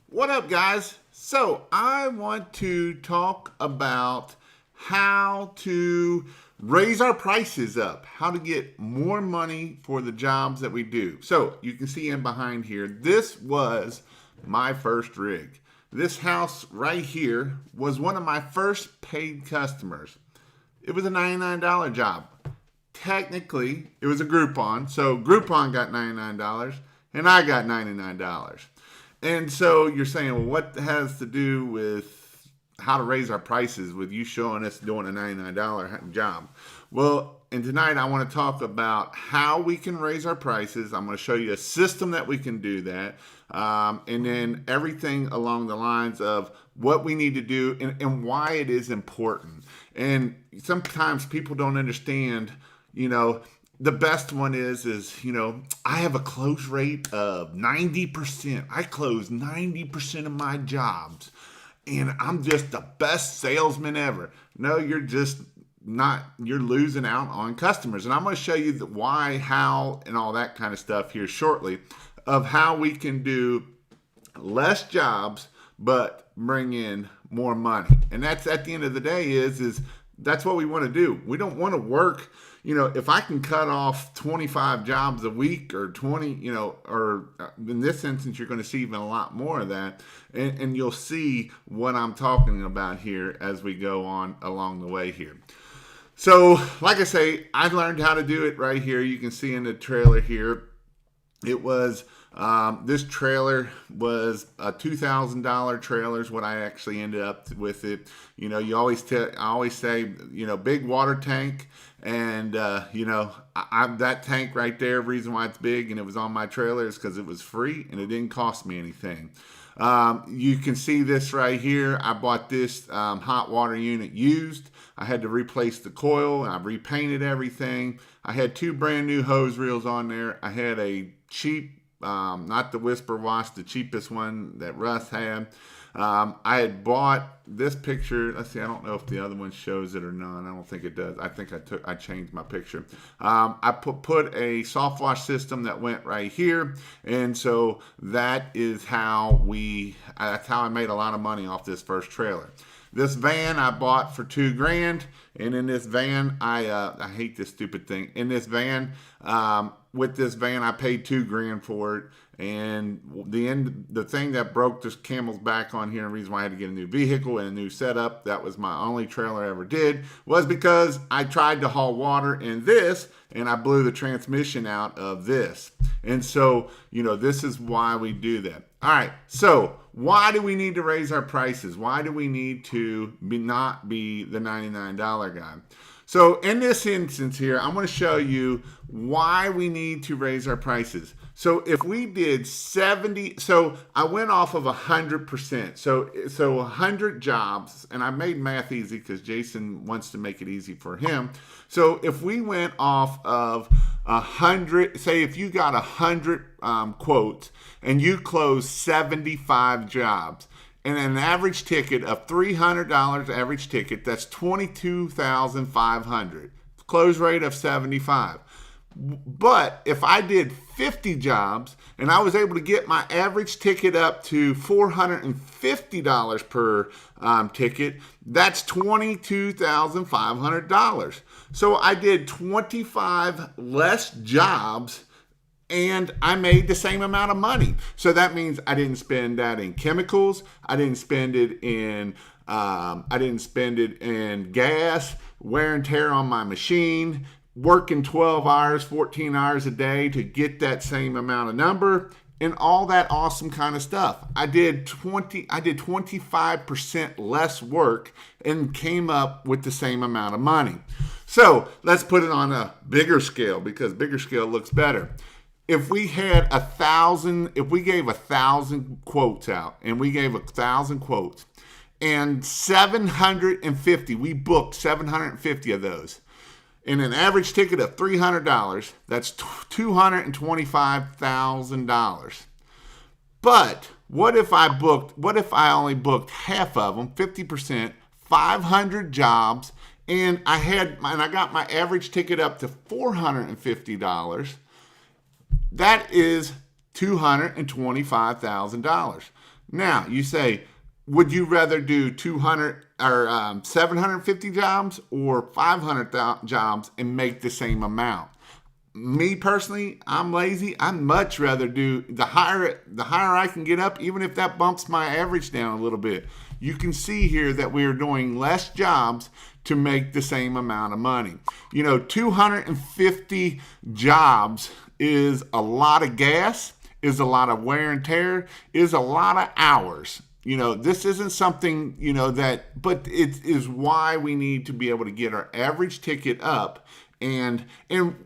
What up, guys? So, I want to talk about how to raise our prices up, how to get more money for the jobs that we do. So, you can see in behind here, this was my first rig. This house right here was one of my first paid customers. It was a $99 job. Technically, it was a Groupon, so Groupon got $99 and I got $99. And so you're saying, well, what has to do with how to raise our prices with you showing us doing a $99 job? Well, and tonight I want to talk about how we can raise our prices. I'm going to show you a system that we can do that. And then everything along the lines of what we need to do and why it is important. And sometimes people don't understand, the best one is I have a close rate of 90%. I close 90% of my jobs and I'm just the best salesman ever. No, you're just not. You're losing out on customers. And I'm going to show you the why, how, and all that kind of stuff here shortly of how we can do less jobs but bring in more money. And that's at the end of the day is that's what we want to do. We don't want to work, if I can cut off 25 jobs a week or 20, or in this instance, you're going to see even a lot more of that. And you'll see what I'm talking about here as we go on along the way here. So, like I say, I learned how to do it right here. You can see in the trailer here. It was this trailer was a $2,000 trailer is what I actually ended up with it. I always say, big water tank, and that tank right there. Reason why it's big and it was on my trailer is because it was free and it didn't cost me anything. You can see this right here. I bought this hot water unit used. I had to replace the coil. I repainted everything. I had 2 brand new hose reels on there. I had a cheap, not the Whisper Wash, the cheapest one that Russ had. I had bought this picture. Let's see, I don't know if the other one shows it or not. I don't think it does. I think I changed my picture. I put a soft wash system that went right here. And so that's how I made a lot of money off this first trailer. This van I bought for $2,000, and in this van, I hate this stupid thing. In this van, with this van, I paid $2,000 for it. And the thing that broke this camel's back on here, and the reason why I had to get a new vehicle and a new setup, that was my only trailer I ever did, was because I tried to haul water in this, and I blew the transmission out of this. And so, this is why we do that. All right, so why do we need to raise our prices? Why do we need to not be the $99 guy? So in this instance here, I'm going to show you why we need to raise our prices. So if we did 70, so I went off of 100%. So 100 jobs, and I made math easy because Jason wants to make it easy for him. So if we went off of 100, say if you got 100 quotes and you closed 75 jobs, and an average ticket of $300 average ticket, that's $22,500. Close rate of 75. But if I did 50 jobs and I was able to get my average ticket up to $450 per ticket, that's $22,500. So I did 25 less jobs and I made the same amount of money. So that means I didn't spend that in chemicals. I didn't spend it in gas, wear and tear on my machine, working 12 hours, 14 hours a day to get that same amount of number, and all that awesome kind of stuff. I did 25% less work and came up with the same amount of money. So let's put it on a bigger scale because bigger scale looks better. If we had 1,000, if we gave 1,000 quotes out and we gave 1,000 quotes and 750, we booked 750 of those in an average ticket of $300, that's $225,000. But what if I only booked half of them, 50%, 500 jobs, and I got my average ticket up to $450? That is $225,000. Now, you say, would you rather do 200 or 750 jobs or 500 jobs and make the same amount? Me personally, I'm lazy. I'd much rather do the higher I can get up, even if that bumps my average down a little bit. You can see here that we are doing less jobs to make the same amount of money. 250 jobs is a lot of gas, is a lot of wear and tear, is a lot of hours. This isn't something, but it is why we need to be able to get our average ticket up. And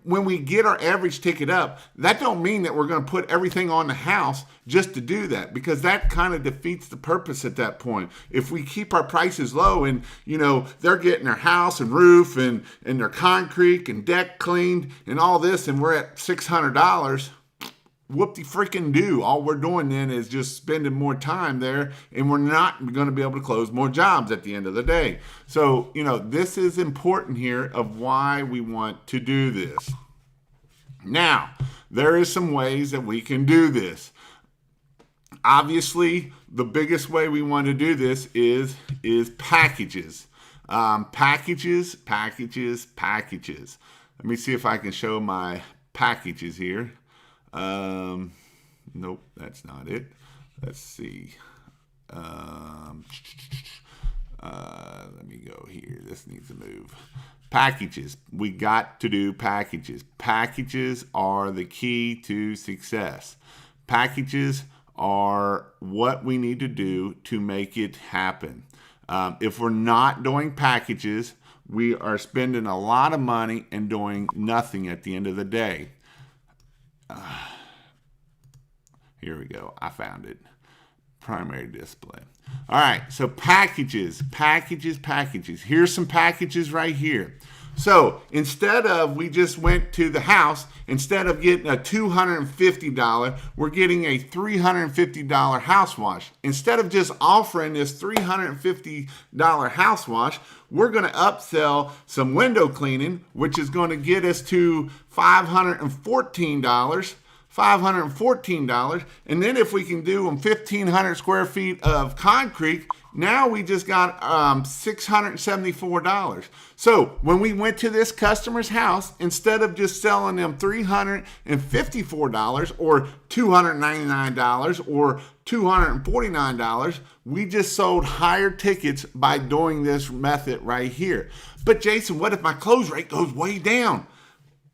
when we get our average ticket up, that don't mean that we're going to put everything on the house just to do that, because that kind of defeats the purpose at that point. If we keep our prices low and, they're getting their house and roof and their concrete and deck cleaned and all this, and we're at $600, whoop-de-freaking-do. All we're doing then is just spending more time there, and we're not going to be able to close more jobs at the end of the day. So, this is important here of why we want to do this. Now, there is some ways that we can do this. Obviously, the biggest way we want to do this is packages. Packages. Let me see if I can show my packages here. Nope, that's not it. Let's see. Let me go here. This needs to move. Packages. We got to do packages. Packages are the key to success. Packages are what we need to do to make it happen. If we're not doing packages, we are spending a lot of money and doing nothing at the end of the day. Here we go. I found it. Primary display. All right. So packages. Here's some packages right here. So instead of, we just went to the house, instead of getting a $250, we're getting a $350 house wash. Instead of just offering this $350 house wash, we're going to upsell some window cleaning, which is going to get us to $514. And then if we can do 1,500 square feet of concrete, now we just got $674. So when we went to this customer's house, instead of just selling them $354 or $299 or $249, we just sold higher tickets by doing this method right here. But Jason, what if my close rate goes way down?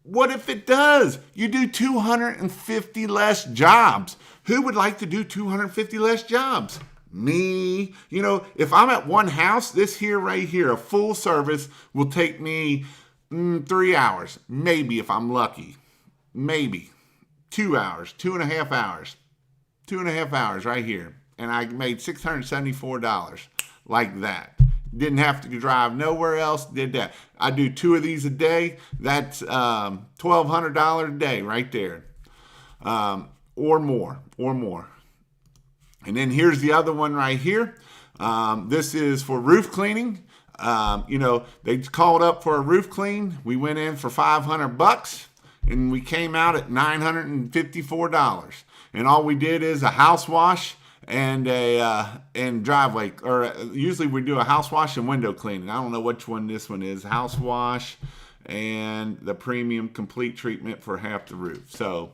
What if it does? You do 250 less jobs. Who would like to do 250 less jobs? Me. If I'm at one house, this here right here, a full service will take me 3 hours. Maybe if I'm lucky. Maybe 2 hours, 2.5 hours. 2.5 hours right here. And I made $674 like that. Didn't have to drive nowhere else, did that. I do 2 of these a day. That's $1,200 a day right there. Or more. And then here's the other one right here. This is for roof cleaning. They called up for a roof clean. We went in for $500 and we came out at $954. And all we did is a house wash and driveway, or usually we do a house wash and window cleaning. I don't know which one this one is. House wash and the premium complete treatment for half the roof. So,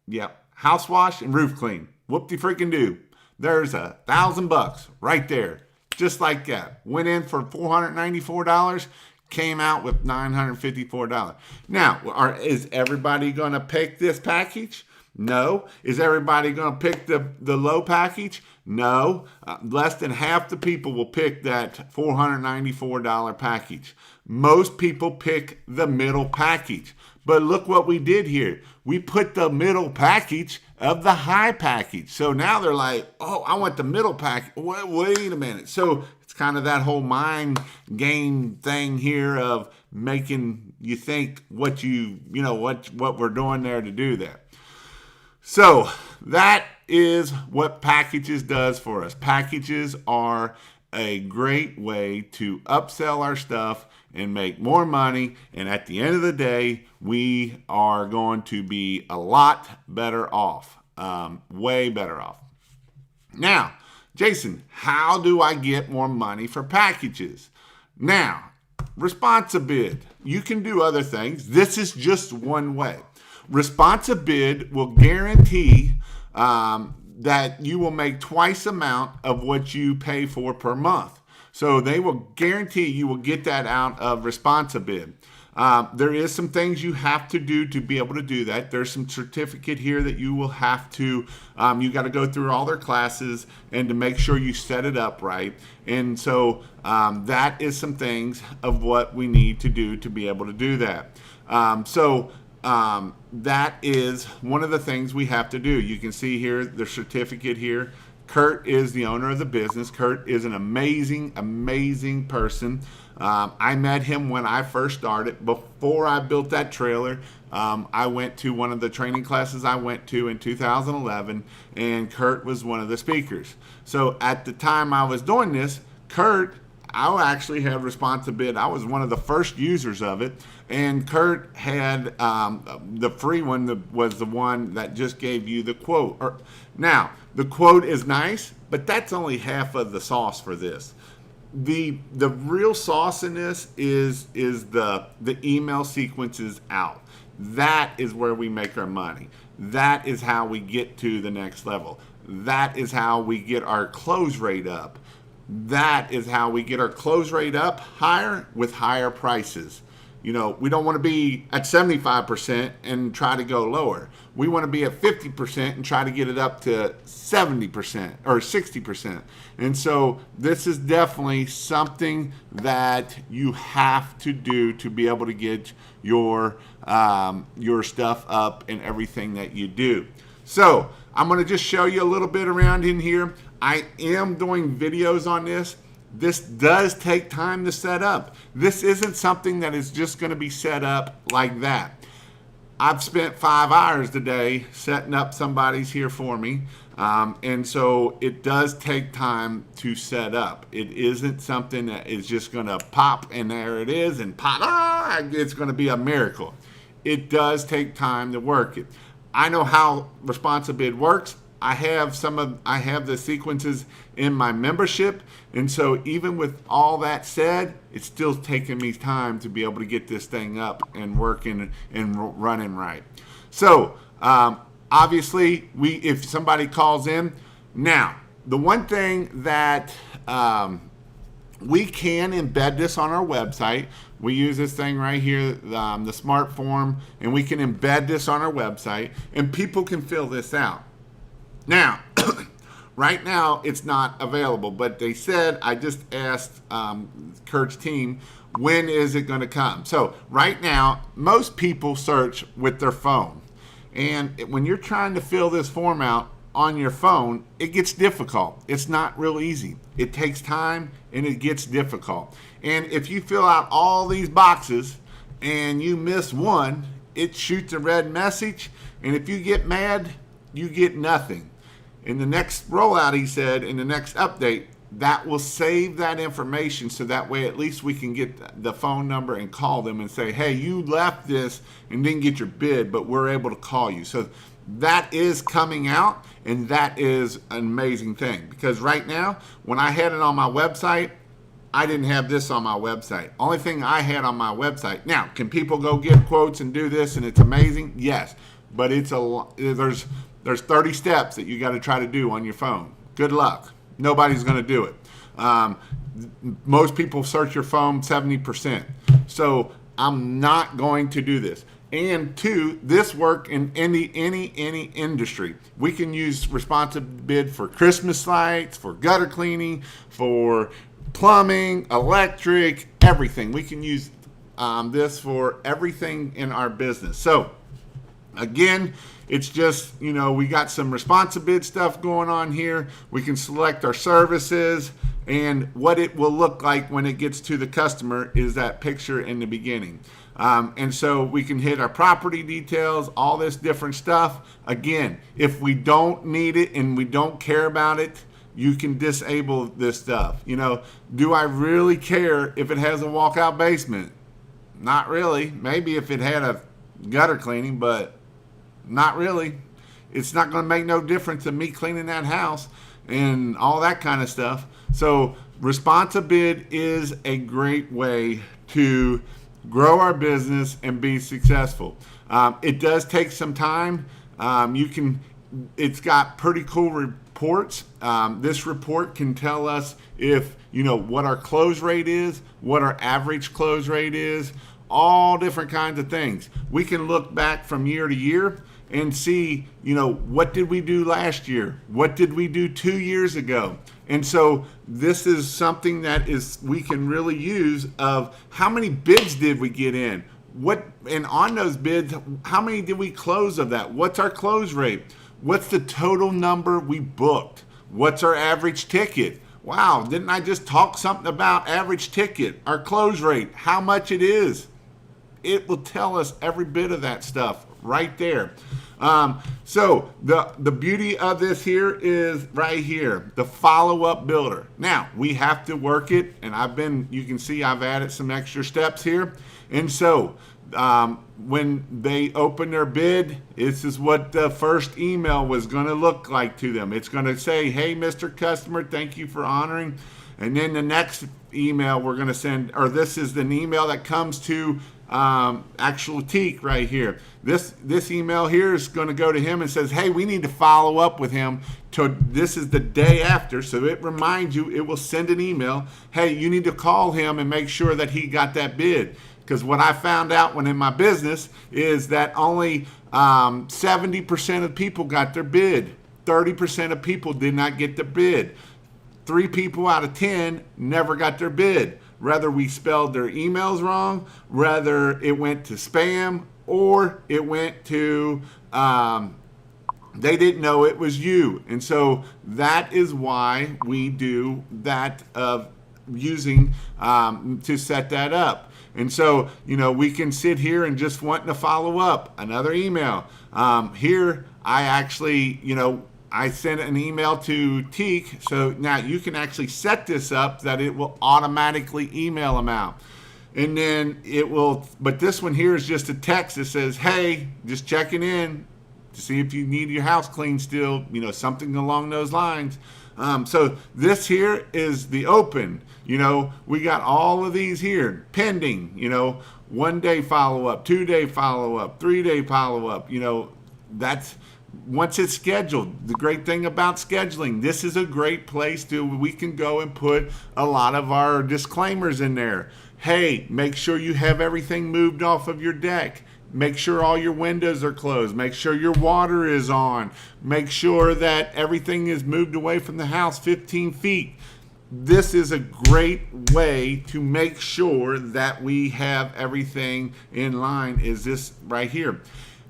yeah, house wash and roof clean. Whoop-de-freaking-do. There's $1,000 right there, just like that. Went in for $494, came out with $954. Now, is everybody going to pick this package? No. Is everybody going to pick the low package? No. Less than half the people will pick that $494 package. Most people pick the middle package. But look what we did here. We put the middle package of the high package. So now they're like, oh, I want the middle package. Wait a minute. So it's kind of that whole mind game thing here of making you think what we're doing there to do that. So that is what packages does for us. Packages are a great way to upsell our stuff and make more money. And at the end of the day, we are going to be a lot better off, way better off. Now, Jason, how do I get more money for packages? Now, ResponsiBid. You can do other things. This is just one way. ResponsiBid will guarantee that you will make twice the amount of what you pay for per month. So they will guarantee you will get that out of ResponsiBid. There is some things you have to do to be able to do that. There's some certificate here that you will have to, you got to go through all their classes and to make sure you set it up right. And so that is some things of what we need to do to be able to do that. That is one of the things we have to do. You can see here the certificate here. Kurt is the owner of the business. Kurt is an amazing, amazing person. I met him when I first started. Before I built that trailer, I went to one of the training classes I went to in 2011, and Kurt was one of the speakers. So at the time I was doing this, Kurt, I actually had ResponsiBid. I was one of the first users of it, and Kurt had the free one that was the one that just gave you the quote. Now, the quote is nice, but that's only half of the sauce for this. The real sauce in this is the email sequences out. That is where we make our money. That is how we get to the next level. That is how we get our close rate up. That is how we get our close rate up higher with higher prices. You know, we don't want to be at 75% and try to go lower. We want to be at 50% and try to get it up to 70% or 60%. And so this is definitely something that you have to do to be able to get your stuff up and everything that you do. So I'm going to just show you a little bit around in here. I am doing videos on this. This does take time to set up. This isn't something that is just going to be set up like that. I've spent 5 hours today setting up somebody's here for me. And so it does take time to set up. It isn't something that is just going to pop and there it is and pop. It's going to be a miracle. It does take time to work it. I know how ResponsiBid works. I have the sequences in my membership, and so even with all that said, it's still taking me time to be able to get this thing up and working and running right. So obviously, if somebody calls in, now the one thing that we can embed this on our website. We use this thing right here, the Smart Form, and we can embed this on our website, and people can fill this out. Now, right now it's not available, but they said, I just asked Kurt's team, when is it going to come? So right now, most people search with their phone. And when you're trying to fill this form out on your phone, it gets difficult. It's not real easy. It takes time and it gets difficult. And if you fill out all these boxes and you miss one, it shoots a red message. And if you get mad, you get nothing. In the next rollout, he said, in the next update, that will save that information so that way at least we can get the phone number and call them and say, hey, you left this and didn't get your bid, but we're able to call you. So that is coming out, and that is an amazing thing. Because right now, when I had it on my website, I didn't have this on my website. Only thing I had on my website. Now, can people go get quotes and do this and it's amazing? Yes. But there's 30 steps that you got to try to do on your phone. Good luck. Nobody's going to do it. Most people search your phone 70%. So I'm not going to do this. And two, this work in any industry. We can use ResponsiBid for Christmas lights, for gutter cleaning, for plumbing, electric, everything. We can use this for everything in our business. So again, it's just, we got some ResponsiBid stuff going on here. We can select our services, and what it will look like when it gets to the customer is that picture in the beginning. And so we can hit our property details, all this different stuff. Again, if we don't need it and we don't care about it, you can disable this stuff. Do I really care if it has a walkout basement? Not really. Maybe if it had a gutter cleaning, but not really. It's not going to make no difference in me cleaning that house. and all that kind of stuff. So Responsibid is a great way to grow our business and be successful. It does take some time. It's got pretty cool reports. This report can tell us if, what our close rate is, what our average close rate is, all different kinds of things. We can look back from year to year and see, what did we do last year? What did we do 2 years ago? And so this is something that we can really use of how many bids did we get in? And on those bids, how many did we close of that? What's our close rate? What's the total number we booked? What's our average ticket? Wow, didn't I just talk something about average ticket? Our close rate, how much it is? It will tell us every bit of that stuff right there. So the beauty of this here is right here, the follow-up builder. Now we have to work it, and you can see I've added some extra steps here. And so when they open their bid, this is what the first email was going to look like to them. It's going to say, hey, Mr. Customer, thank you for honoring. And then the next email we're going to send, or this is an email that comes to actual Teak right here. This email here is going to go to him and says, hey, we need to follow up with him. This is the day after, so it reminds you, it will send an email. Hey, you need to call him and make sure that he got that bid. Because what I found out when in my business is that only 70% of people got their bid. 30% of people did not get the bid. 3 people out of 10 never got their bid. Whether we spelled their emails wrong, whether it went to spam, or it went to, they didn't know it was you. And so that is why we do that of using to set that up. And so, we can sit here and just wanting to follow up another email. Here, I actually, I sent an email to Teak, so now you can actually set this up that it will automatically email them out. And then it will, but this one here is just a text that says, hey, just checking in to see if you need your house cleaned still, something along those lines. So this here is the open. We got all of these here pending, 1 day follow-up, 2 day follow-up, 3 day follow-up. That's once it's scheduled. The great thing about scheduling, this is a great place we can go and put a lot of our disclaimers in there. Hey, make sure you have everything moved off of your deck. Make sure all your windows are closed. Make sure your water is on. Make sure that everything is moved away from the house 15 feet. This is a great way to make sure that we have everything in line, is this right here.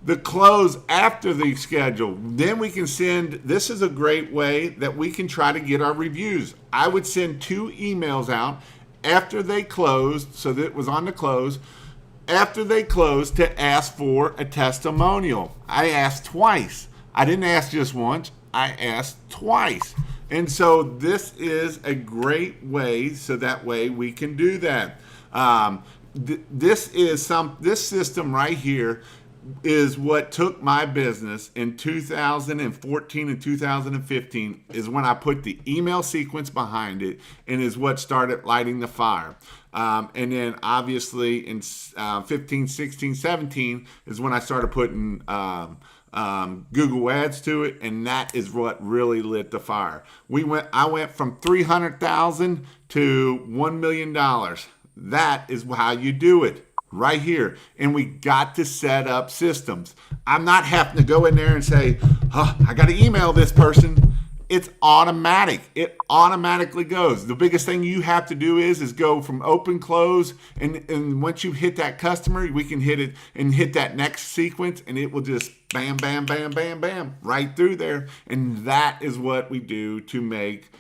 The close after the schedule, then we can send, this is a great way that we can try to get our reviews. I would send 2 emails out after they closed, so that it was on the close, after they closed, to ask for a testimonial. I asked twice. I didn't ask just once, I asked twice. And so this is a great way, so that way we can do that. This system right here is what took my business in 2014 and 2015, is when I put the email sequence behind it, and is what started lighting the fire. And then obviously in 15, 16, 17 is when I started putting Google ads to it, and that is what really lit the fire. I went from $300,000 to $1 million. That is how you do it. Right here. And we got to set up systems. I'm not having to go in there and say, I got to email this person. It's automatic. It automatically goes. The biggest thing you have to do is go from open, close, and once you hit that customer, we can hit it and hit that next sequence, and it will just bam, bam, bam, bam, bam, right through there. And that is what we do to make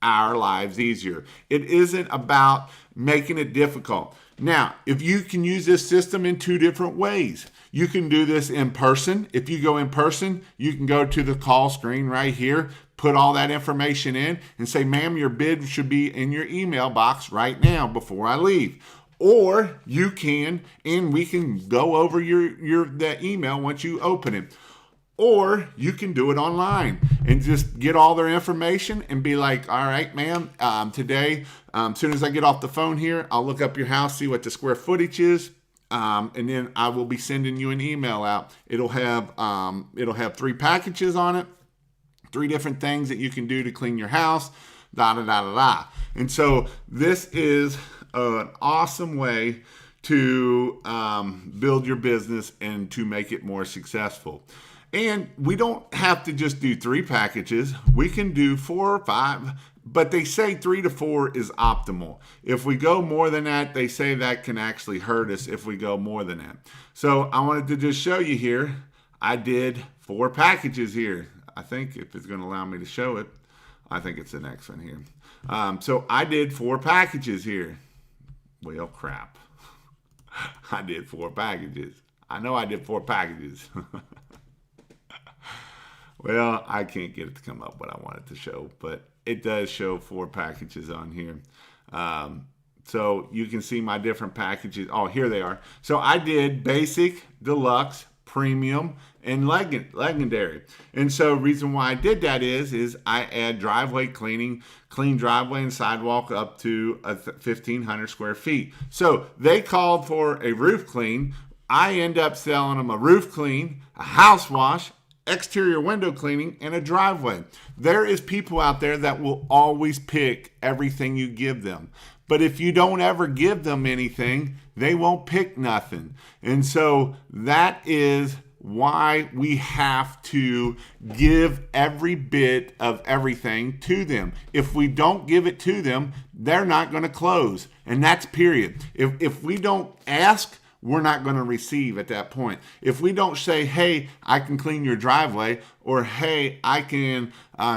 our lives easier. It isn't about making it difficult. Now, if you can use this system in 2 different ways, you can do this in person. If you go in person, you can go to the call screen right here, put all that information in, and say, ma'am, your bid should be in your email box right now before I leave. Or you can, and we can go over that email once you open it. Or you can do it online and just get all their information and be like, all right, ma'am, today, as soon as I get off the phone here, I'll look up your house, see what the square footage is. And then I will be sending you an email out. It'll have 3 packages on it, 3 different things that you can do to clean your house, da da da da da. And so this is an awesome way to build your business and to make it more successful. And we don't have to just do 3 packages. We can do 4 or 5, but they say 3 to 4 is optimal. If we go more than that, they say that can actually hurt us if we go more than that. So I wanted to just show you here. I did 4 packages here. I think if it's going to allow me to show it, I think it's the next one here. So I did 4 packages here. Well, crap. I did 4 packages. I know I did 4 packages. Well, I can't get it to come up what I want it to show, but it does show 4 packages on here. So you can see my different packages. Oh, here they are. So I did basic, deluxe, premium, and legendary. And so reason why I did that is I add driveway cleaning, clean driveway and sidewalk up to 1,500 square feet. So they called for a roof clean. I end up selling them a roof clean, a house wash, exterior window cleaning, and a driveway. There is people out there that will always pick everything you give them. But if you don't ever give them anything, they won't pick nothing. And so that is why we have to give every bit of everything to them. If we don't give it to them, they're not going to close. And that's period. If we don't ask, we're not going to receive at that point. If we don't say, hey, I can clean your driveway, or hey, I can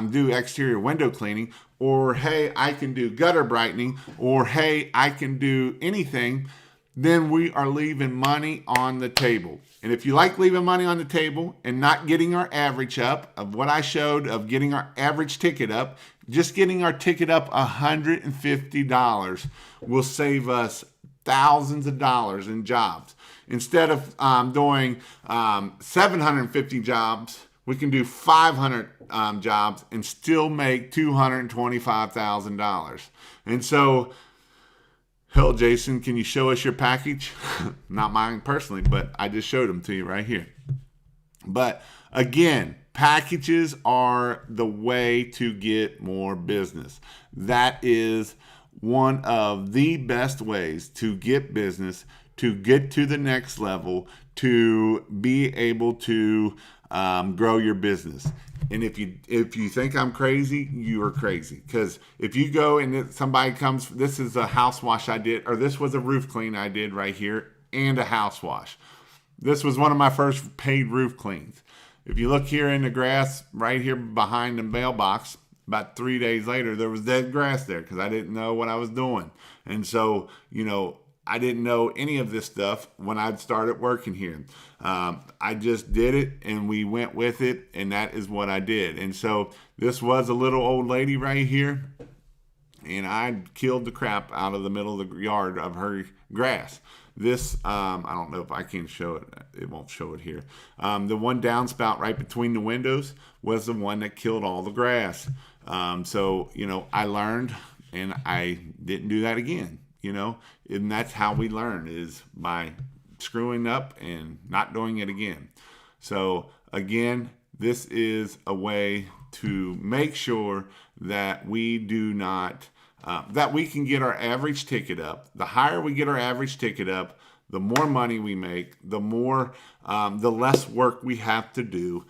do exterior window cleaning, or hey, I can do gutter brightening, or hey, I can do anything, then we are leaving money on the table. And if you like leaving money on the table and not getting our average up, of what I showed of getting our average ticket up, just getting our ticket up $150 will save us thousands of dollars in jobs. Instead of doing 750 jobs, we can do 500 jobs and still make $225,000. And so, hell, Jason, can you show us your package? Not mine personally, but I just showed them to you right here. But again, packages are the way to get more business. That is one of the best ways to get business, to get to the next level, to be able to grow your business. And if you think I'm crazy, you are crazy. Because if you go and somebody comes, this is a house wash I did, or this was a roof clean I did right here, and a house wash. This was one of my first paid roof cleans. If you look here in the grass right here behind the mailbox, about 3 days later, there was dead grass there because I didn't know what I was doing. And so, I didn't know any of this stuff when I started working here. I just did it and we went with it, and that is what I did. And so this was a little old lady right here, and I killed the crap out of the middle of the yard of her grass. This, I don't know if I can show it. It won't show it here. The one downspout right between the windows was the one that killed all the grass. So, I learned, and I didn't do that again, and that's how we learn, is by screwing up and not doing it again. So again, this is a way to make sure that we do not, that we can get our average ticket up. The higher we get our average ticket up, the more money we make, the less work we have to do.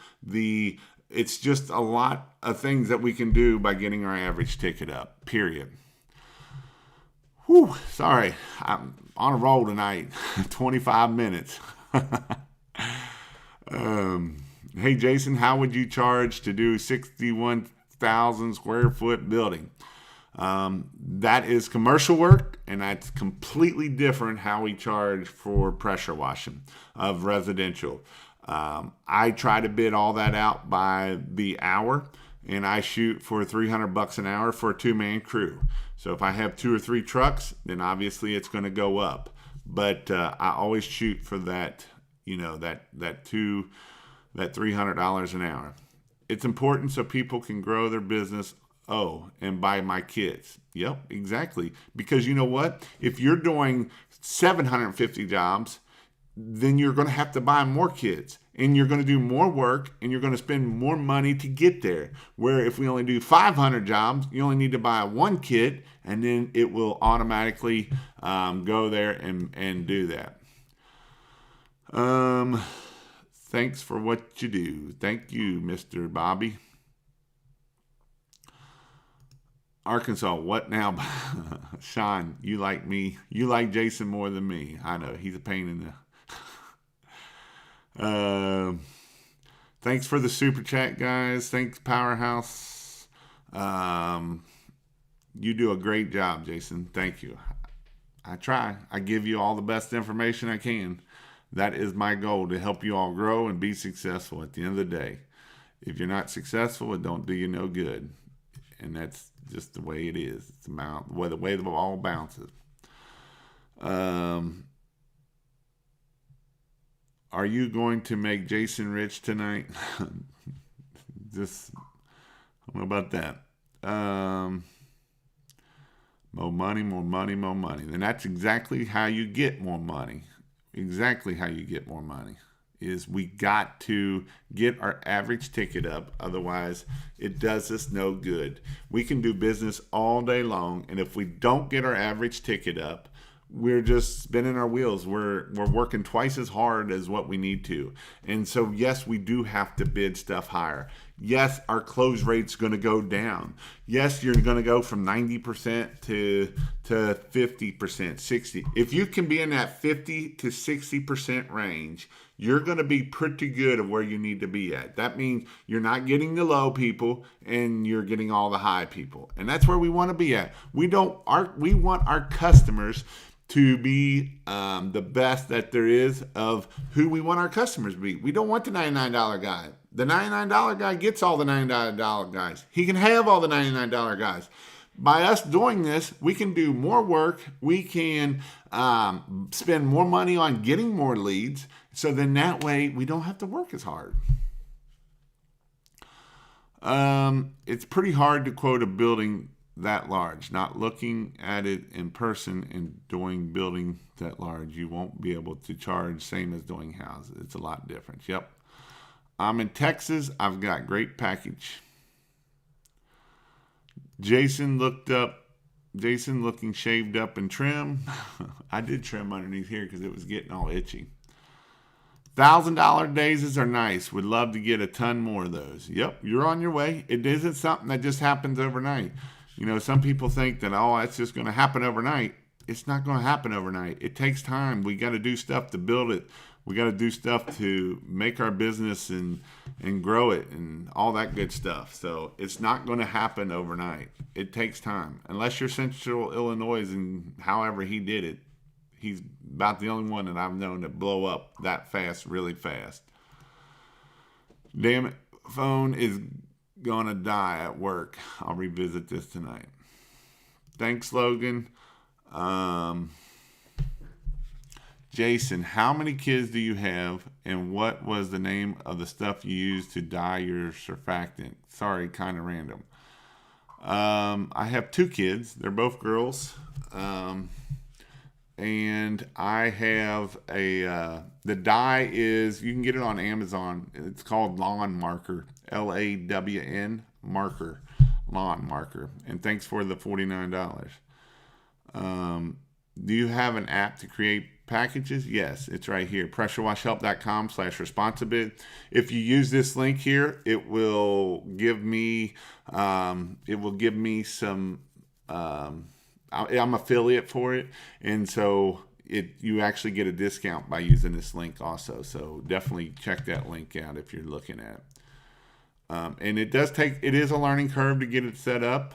It's just a lot of things that we can do by getting our average ticket up, period. Whew, sorry, I'm on a roll tonight, 25 minutes. Hey, Jason, how would you charge to do 61,000 square foot building? That is commercial work, and that's completely different how we charge for pressure washing of residential. I try to bid all that out by the hour, and I shoot for $300 an hour for a 2-man crew. So if I have 2 or 3 trucks, then obviously it's going to go up. But I always shoot for that, that 2 that $300 an hour. It's important so people can grow their business. Oh, and buy my kits. Yep, exactly. Because you know what? If you're doing 750 jobs, then you're going to have to buy more kits and you're going to do more work and you're going to spend more money to get there. Where if we only do 500 jobs, you only need to buy one kit and then it will automatically go there and do that. Thanks for what you do. Thank you, Mr. Bobby. Arkansas, what now? Sean, you like me. You like Jason more than me. I know, he's a pain in the... Thanks for the super chat, guys. Thanks, Powerhouse. You do a great job, Jason. Thank you. I try. I give you all the best information I can. That is my goal, to help you all grow and be successful at the end of the day. If you're not successful, it don't do you no good. And that's just the way it is. It's the way the ball bounces. Are you going to make Jason rich tonight? Just, I don't know about that. More money, more money, more money. And that's exactly how you get more money. Exactly how you get more money is we got to get our average ticket up. Otherwise, it does us no good. We can do business all day long, and if we don't get our average ticket up, we're just spinning our wheels. We're working twice as hard as what we need to. And so, yes, we do have to bid stuff higher. Yes, our close rate's going to go down. Yes, you're going to go from 90% to 50%, 60%. If you can be in that 50 to 60% range, you're going to be pretty good at where you need to be at. That means you're not getting the low people and you're getting all the high people. And that's where we want to be at. We want our customers to be the best that there is of who we want our customers to be. We don't want the $99 guy. The $99 guy gets all the $99 guys. He can have all the $99 guys. By us doing this, we can do more work. We can spend more money on getting more leads. So then that way we don't have to work as hard. It's pretty hard to quote a building that large. Not looking at it in person and doing building that large, you won't be able to charge same as doing houses. It's a lot different. Yep. I'm in Texas. I've got great package. Jason looking shaved up and trim. I did trim underneath here because it was getting all itchy. $1,000 daisies are nice. Would love to get a ton more of those. Yep, you're on your way. It isn't something that just happens overnight. You know, some people think that, oh, that's just going to happen overnight. It's not going to happen overnight. It takes time. We got to do stuff to build it. We got to do stuff to make our business and grow it and all that good stuff. So it's not going to happen overnight. It takes time. Unless you're Central Illinois and however he did it, he's about the only one that I've known to blow up that fast, really fast. Damn it, phone is going to die at work. I'll revisit this tonight. Thanks, Logan. Jason, how many kids do you have, and what was the name of the stuff you used to dye your surfactant? Sorry, kind of random. I have 2 kids. They're both girls. And I have the dye is, you can get it on Amazon. It's called Lawn Marker, LAWN Marker, Lawn Marker. And thanks for the $49. Do you have an app to create packages? Yes, it's right here. pressurewashhelp.com/responsibid. If you use this link here, it will give me some I'm affiliate for it, and so you actually get a discount by using this link also. So definitely check that link out if you're looking at it. And it is a learning curve to get it set up.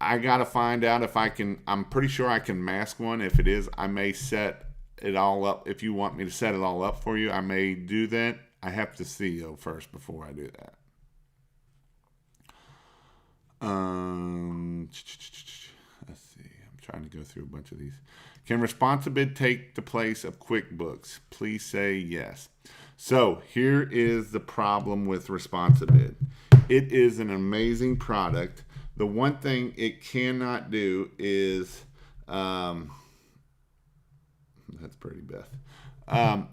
I got to find out if I can. I'm pretty sure I can mask one. If it is, I may set it all up. If you want me to set it all up for you, I may do that. I have to see though first before I do that. Let's see. I'm trying to go through a bunch of these. Can Responsibid take the place of QuickBooks? Please say yes. So here is the problem with Responsibid. It is an amazing product. The one thing it cannot do is, that's pretty, Beth.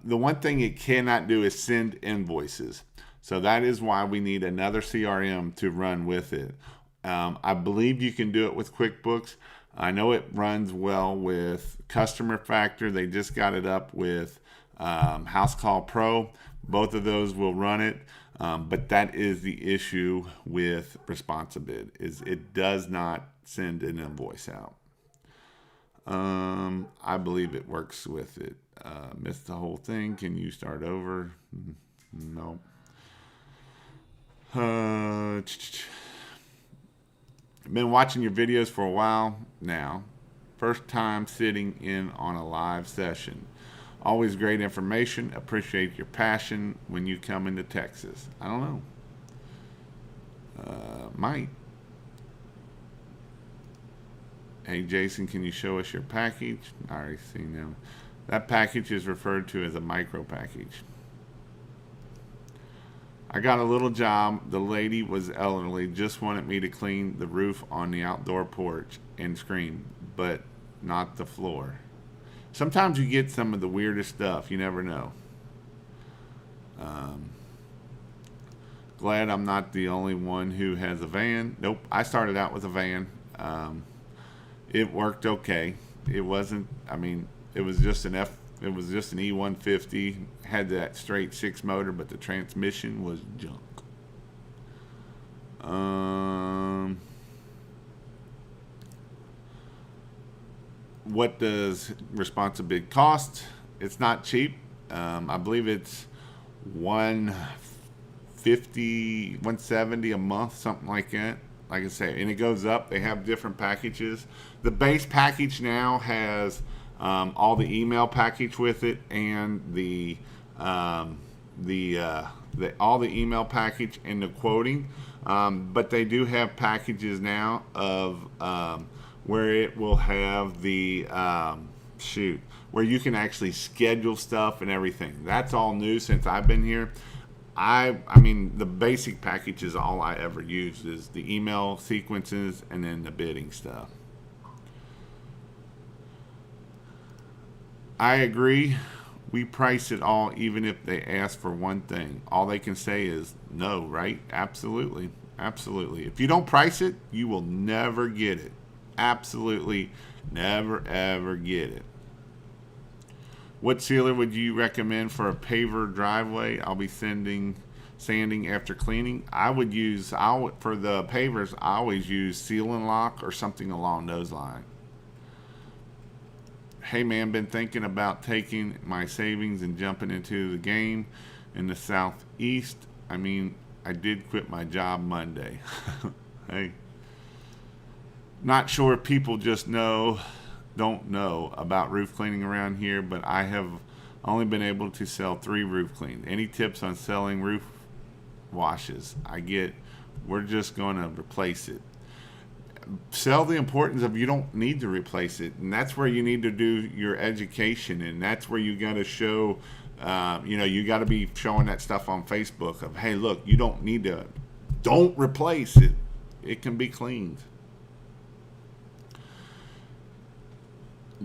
The one thing it cannot do is send invoices. So that is why we need another CRM to run with it. I believe you can do it with QuickBooks. I know it runs well with Customer Factor. They just got it up with House Call Pro. Both of those will run it. But that is the issue with Responsibid, is it does not send an invoice out. I believe it works with it. Missed the whole thing. Can you start over? No. I've been watching your videos for a while now. First time sitting in on a live session. Always great information. Appreciate your passion when you come into Texas. I don't know. Might. Hey Jason, can you show us your package? I already seen them. That package is referred to as a micro package. I got a little job. The lady was elderly, just wanted me to clean the roof on the outdoor porch and screen, but not the floor. Sometimes you get some of the weirdest stuff. You never know. Glad I'm not the only one who has a van. Nope, I started out with a van. It worked okay. It wasn't, it was just an E150, had that straight 6 motor, but the transmission was junk. What does Responsibid cost? It's not cheap. I believe it's $150, $170 a month, something like that. Like I say, and it goes up. They have different packages. The base package now has all the email package with it, and all the email package and the quoting. But they do have packages now of where it will have the where you can actually schedule stuff and everything. That's all new since I've been here. I mean, the basic package is all I ever used, is the email sequences and then the bidding stuff. I agree. We price it all, even if they ask for one thing. All they can say is no, right? Absolutely. Absolutely. If you don't price it, you will never get it. Absolutely never, ever get it. What sealer would you recommend for a paver driveway? I'll be sanding after cleaning. For the pavers, I always use Seal and Lock or something along those lines. Hey man, been thinking about taking my savings and jumping into the game in the Southeast. I did quit my job Monday. Hey. Not sure if people just don't know about roof cleaning around here, but I have only been able to sell 3 roof cleans. Any tips on selling roof washes? We're just going to replace it. Sell the importance of you don't need to replace it, and that's where you need to do your education, and that's where you got to show, you got to be showing that stuff on Facebook of, hey, look, you don't replace it. It can be cleaned.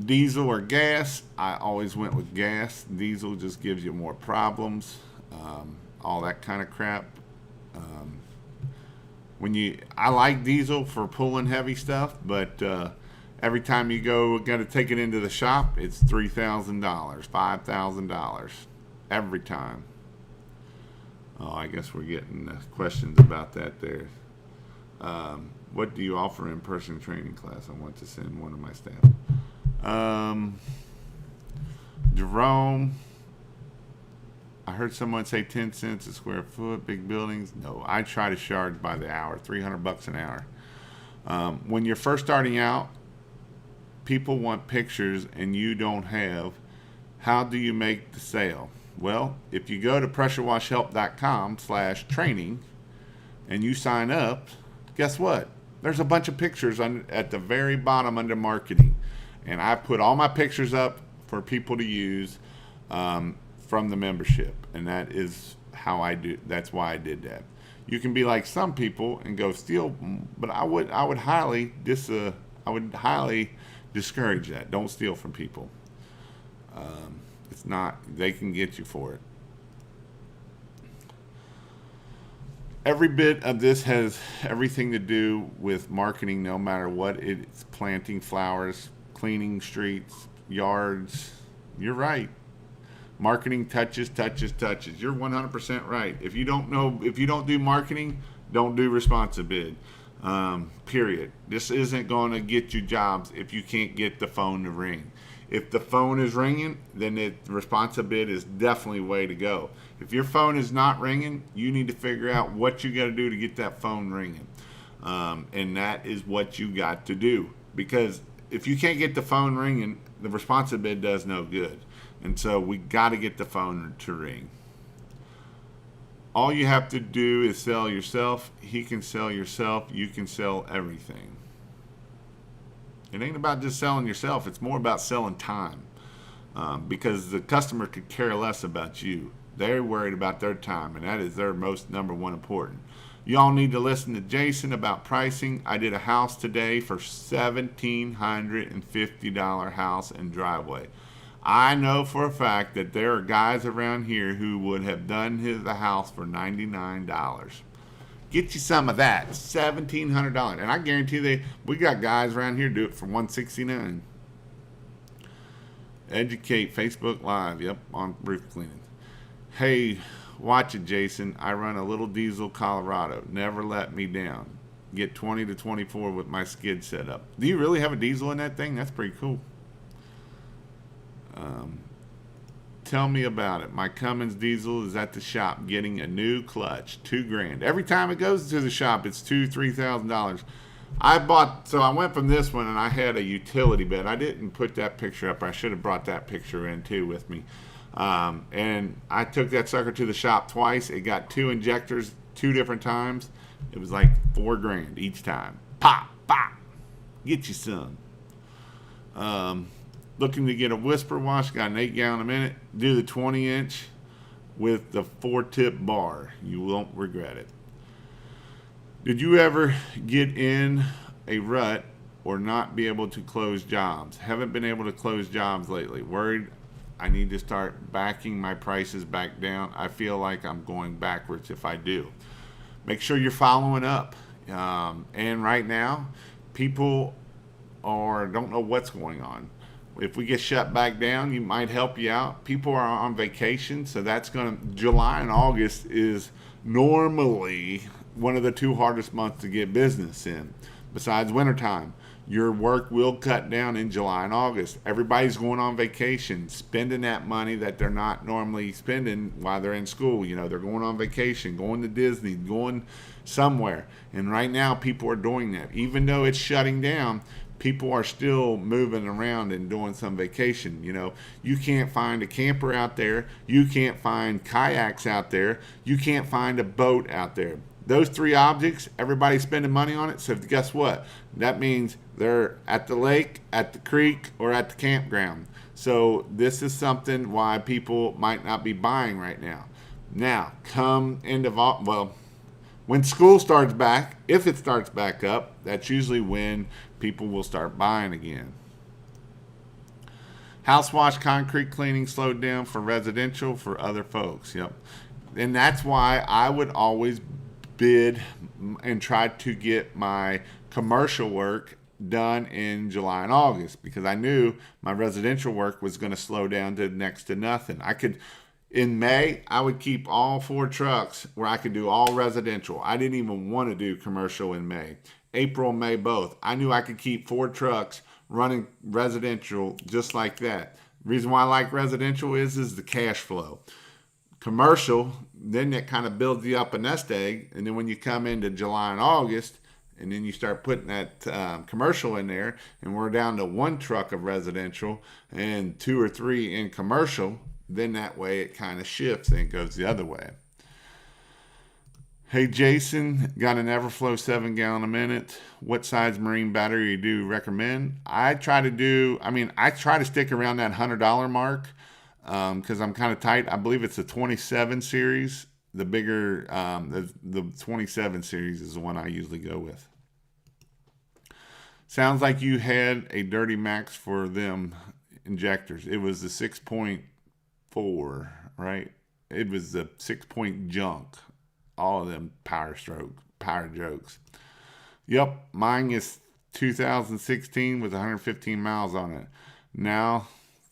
Diesel or gas? I always went with gas. Diesel just gives you more problems, all that kind of crap. I like diesel for pulling heavy stuff, but every time you got to take it into the shop, it's $3,000, $5,000 every time. Oh, I guess we're getting questions about that there. What do you offer in-person training class? I want to send one of my staff. Jerome, I heard someone say 10 cents a square foot, big buildings. No, I try to charge by the hour, $300 an hour. When you're first starting out, people want pictures and you don't have. How do you make the sale? Well, if you go to pressurewashhelp.com/training and you sign up, guess what? There's a bunch of pictures at the very bottom under marketing. And I put all my pictures up for people to use. from the membership, and that is how I do. That's why I did that. You can be like some people and go steal, but I would highly discourage that. Don't steal from people. It's not, they can get you for it. Every bit of this has everything to do with marketing, no matter what. It's planting flowers, cleaning streets, yards. You're right. Marketing touches, touches, touches. You're 100% right. If you don't do marketing, don't do responsive bid. Period. This isn't going to get you jobs if you can't get the phone to ring. If the phone is ringing, then the responsive bid is definitely way to go. If your phone is not ringing, you need to figure out what you got to do to get that phone ringing. And that is what you got to do. Because if you can't get the phone ringing, the responsive bid does no good. And so we got to get the phone to ring. All you have to do is sell yourself. He can sell yourself. You can sell everything. It ain't about just selling yourself. It's more about selling time. Because the customer could care less about you. They're worried about their time, and that is their most number one important. Y'all need to listen to Jason about pricing. I did a house today for $1,750 house and driveway. I know for a fact that there are guys around here who would have done the house for $99. Get you some of that, $1,700, and I guarantee we got guys around here do it for $169. Educate Facebook Live, yep, on roof cleaning. Hey, watch it, Jason. I run a little diesel Colorado. Never let me down. Get 20 to 24 with my skid set up. Do you really have a diesel in that thing? That's pretty cool. Tell me about it. My Cummins diesel is at the shop getting a new clutch, $2,000. Every time it goes to the shop, it's $3,000. I went from this one and I had a utility bed. I didn't put that picture up. I should have brought that picture in too with me. And I took that sucker to the shop twice. It got 2 injectors 2 different times. It was like $4,000 each time. Pop, pop. Get you some. Looking to get a whisper wash, got an 8 gallon a minute. Do the 20-inch with the 4-tip bar. You won't regret it. Did you ever get in a rut or not be able to close jobs? Haven't been able to close jobs lately. Worried I need to start backing my prices back down. I feel like I'm going backwards if I do. Make sure you're following up. And right now, people don't know what's going on. If we get shut back down, you might help you out. People are on vacation, so July and August is normally one of the 2 hardest months to get business in, besides wintertime. Your work will cut down in July and August. Everybody's going on vacation, spending that money that they're not normally spending while they're in school. They're going on vacation, going to Disney, going somewhere. And right now, people are doing that. Even though it's shutting down, people are still moving around and doing some vacation. You can't find a camper out there. You can't find kayaks out there. You can't find a boat out there. Those 3 objects, everybody's spending money on it. So guess what? That means they're at the lake, at the creek, or at the campground. So this is something why people might not be buying right now. Now, when school starts back, if it starts back up, that's usually when people will start buying again. House wash, concrete cleaning slowed down for residential, for other folks. Yep. And that's why I would always bid and try to get my commercial work done in July and August, because I knew my residential work was going to slow down to next to nothing. In May, I would keep all 4 trucks where I could do all residential. I didn't even want to do commercial in May. April and May both. I knew I could keep 4 trucks running residential just like that. The reason why I like residential is the cash flow. Commercial, then that kind of builds you up a nest egg. And then when you come into July and August, and then you start putting that commercial in there, and we're down to 1 truck of residential and 2 or 3 in commercial, then that way it kind of shifts and it goes the other way. Hey Jason, got an Everflow 7 gallon a minute. What size marine battery do you recommend? I try to stick around that $100 mark. because I'm kind of tight. I believe it's the 27 series. The bigger, the 27 series is the one I usually go with. Sounds like you had a Dirty Max for them injectors. It was the 6.4, right? It was the 6-point junk. All of them power jokes. Yep, mine is 2016 with 115 miles on it. Now,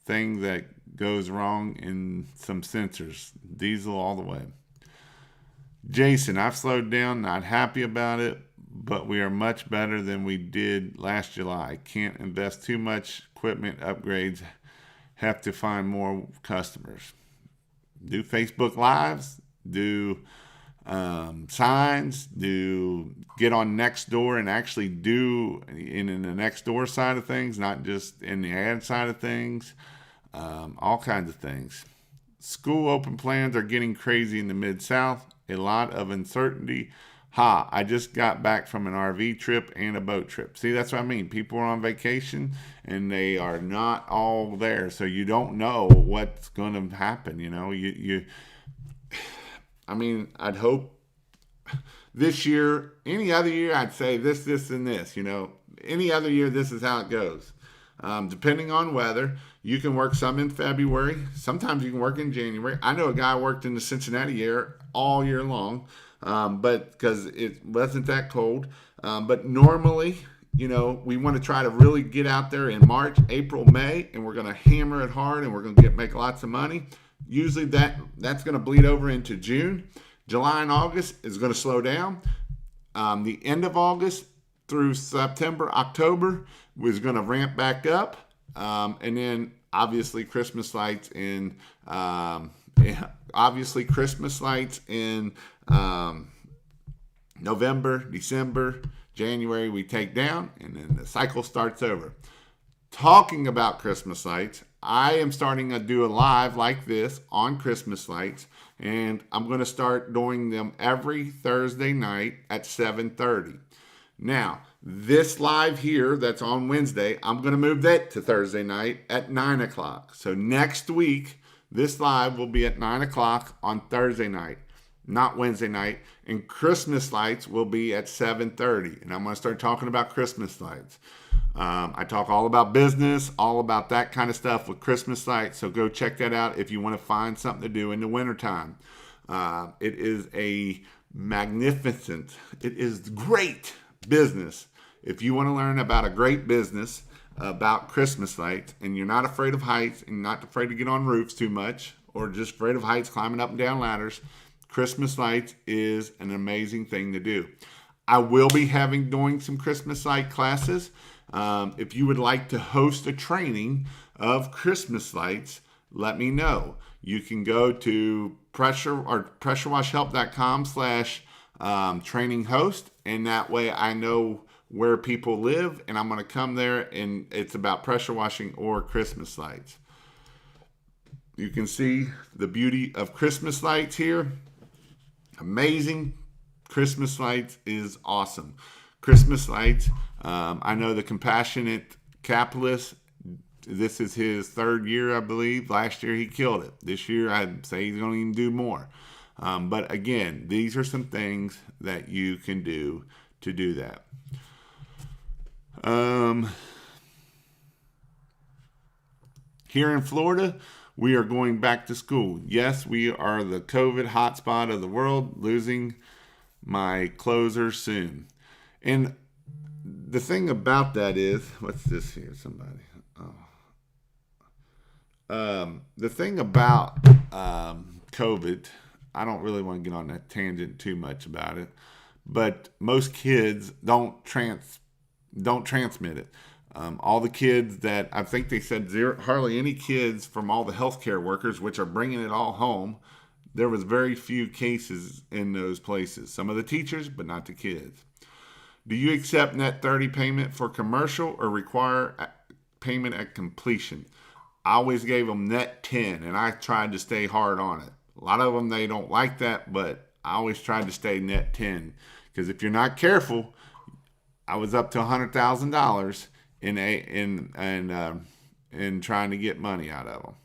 thing that goes wrong in some sensors. Diesel all the way. Jason, I've slowed down, not happy about it, but we are much better than we did last July. Can't invest too much equipment upgrades. Have to find more customers. Do Facebook Lives. Do signs. Do get on Nextdoor and actually do in the Nextdoor side of things, not just in the ad side of things. All kinds of things. School open plans are getting crazy in the Mid-South. A lot of uncertainty. I just got back from an RV trip and a boat trip. See, that's what I mean. People are on vacation and they are not all there. So you don't know what's going to happen. You know, I'd hope this year, any other year, I'd say this, and this, you know, any other year, this is how it goes. Depending on weather, you can work some in February. Sometimes you can work in January. I know a guy worked in the Cincinnati area all year long, but because it wasn't that cold. But normally, you know, we want to try to really get out there in March, April, May, and we're going to hammer it hard, and we're going to make lots of money. Usually that's going to bleed over into June. July and August is going to slow down. The end of August through September, October was going to ramp back up. And then obviously Christmas lights in November, December, January we take down, and then the cycle starts over. Talking about Christmas lights, I am starting to do a live like this on Christmas lights, and I'm going to start doing them every Thursday night at 7:30. Now, this live here that's on Wednesday, I'm going to move that to Thursday night at 9 o'clock. So next week, this live will be at 9 o'clock on Thursday night, not Wednesday night. And Christmas lights will be at 7:30. And I'm going to start talking about Christmas lights. I talk all about business, all about that kind of stuff with Christmas lights. So go check that out if you want to find something to do in the wintertime. It is a magnificent, it is great business. If you want to learn about a great business about Christmas lights, and you're not afraid of heights and not afraid to get on roofs too much, or just afraid of heights climbing up and down ladders, Christmas lights is an amazing thing to do. I will be doing some Christmas light classes. If you would like to host a training of Christmas lights, let me know. You can go to pressurewashhelp.com/training host, and that way I know where people live, and I'm going to come there, and it's about pressure washing or Christmas lights. You can see the beauty of Christmas lights here. Amazing. Christmas lights is awesome. Christmas lights, I know the Compassionate Capitalist, this is his third year, I believe. Last year he killed it. This year I'd say he's going to even do more. But again, these are some things that you can do to do that. Here in Florida, we are going back to school. Yes, we are the COVID hotspot of the world, losing my closer soon. And the thing about that is, what's this here? Somebody. The thing about COVID, I don't really want to get on that tangent too much about it, but most kids don't transmit it. All the kids that, I think they said hardly any kids from all the healthcare workers, which are bringing it all home. There was very few cases in those places. Some of the teachers, but not the kids. Do you accept net 30 payment for commercial or require payment at completion? I always gave them net 10, and I tried to stay hard on it. A lot of them, they don't like that, but I always tried to stay net 10. Because if you're not careful, I was up to $100,000 in trying to get money out of them.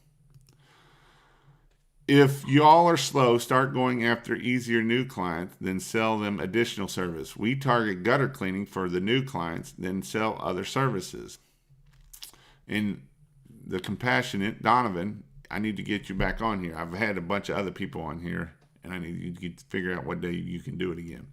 If y'all are slow, start going after easier new clients, then sell them additional service. We target gutter cleaning for the new clients, then sell other services. And the compassionate Donovan, I need to get you back on here. I've had a bunch of other people on here, and I need you to figure out what day you can do it again.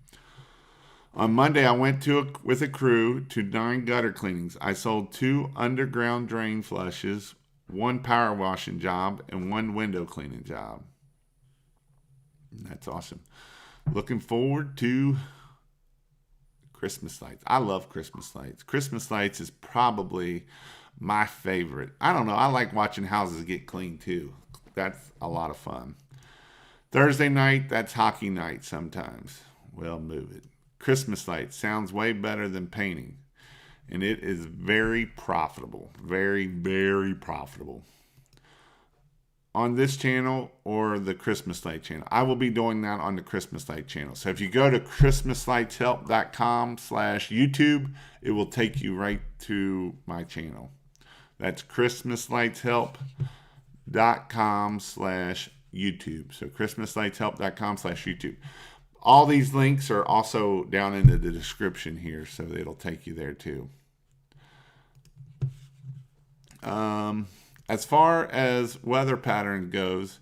On Monday, I went with a crew to 9 gutter cleanings. I sold 2 underground drain flushes, 1 power washing job, and 1 window cleaning job. That's awesome. Looking forward to Christmas lights. I love Christmas lights. Christmas lights is probably my favorite. I don't know. I like watching houses get cleaned too. That's a lot of fun. Thursday night, that's hockey night sometimes. Well, move it. Christmas lights sounds way better than painting. And it is very profitable. Very, very profitable. On this channel or the Christmas Light channel. I will be doing that on the Christmas Light channel. So if you go to christmaslightshelp.com/YouTube, it will take you right to my channel. That's christmaslightshelp.com/YouTube. So christmaslightshelp.com/YouTube. All these links are also down in the description here, so it'll take you there too. As far as weather pattern goes,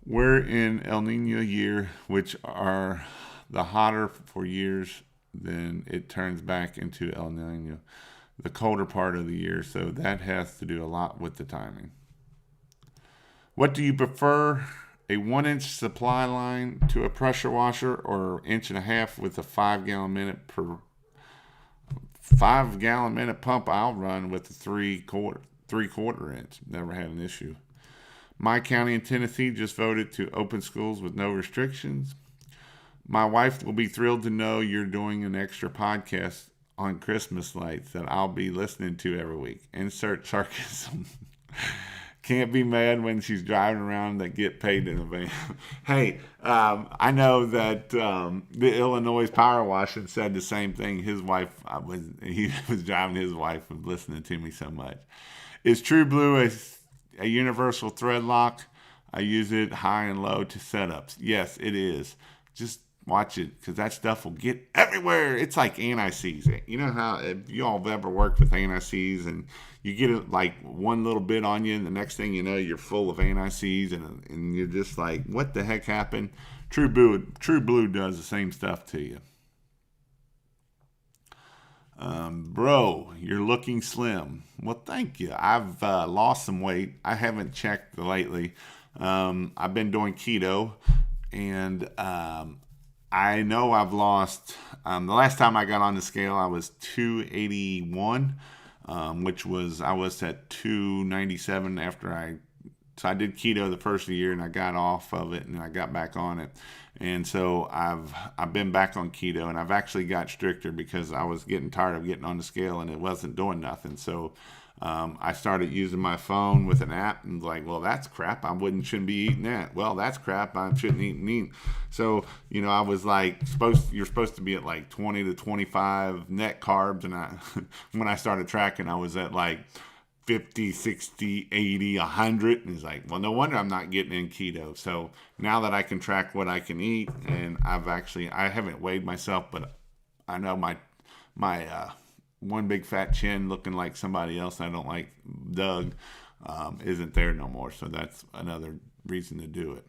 we're in El Nino year, which are the hotter for years, then it turns back into El Nino, the colder part of the year. So that has to do a lot with the timing. What do you prefer? A 1-inch supply line to a pressure washer, or 1.5 inches with a 5-gallon minute per 5-gallon minute pump? I'll run with a 3/4 inch. Never had an issue. My county in Tennessee just voted to open schools with no restrictions. My wife will be thrilled to know you're doing an extra podcast on Christmas lights that I'll be listening to every week. Insert sarcasm. Can't be mad when she's driving around that get paid in a van. Hey, I know that the Illinois Power Washing said the same thing. He was driving his wife and listening to me so much. Is True Blue a universal thread lock? I use it high and low to setups. Yes, it is. Just watch it, because that stuff will get everywhere. It's like anti-seize. You know how, if you all have ever worked with anti-seize and you get it like one little bit on you, and the next thing you know, you're full of anti-seize, and you're just like, what the heck happened? True Blue does the same stuff to you. Bro, you're looking slim. Well, thank you. I've lost some weight. I haven't checked lately. I've been doing keto, and I know I've lost, the last time I got on the scale, I was 281, which was, I was at 297 so I did keto the first year, and I got off of it, and I got back on it. And so I've been back on keto, and I've actually got stricter because I was getting tired of getting on the scale and it wasn't doing nothing. So I started using my phone with an app, and like, well, that's crap. Shouldn't be eating that. Well, that's crap. I shouldn't eat meat. So, I was like, you're supposed to be at like 20 to 25 net carbs. And when I started tracking, I was at like 50, 60, 80, 100. And it's like, well, no wonder I'm not getting in keto. So now that I can track what I can eat, and I haven't weighed myself, but I know my one big fat chin looking like somebody else I don't like, Doug, isn't there no more. So that's another reason to do it.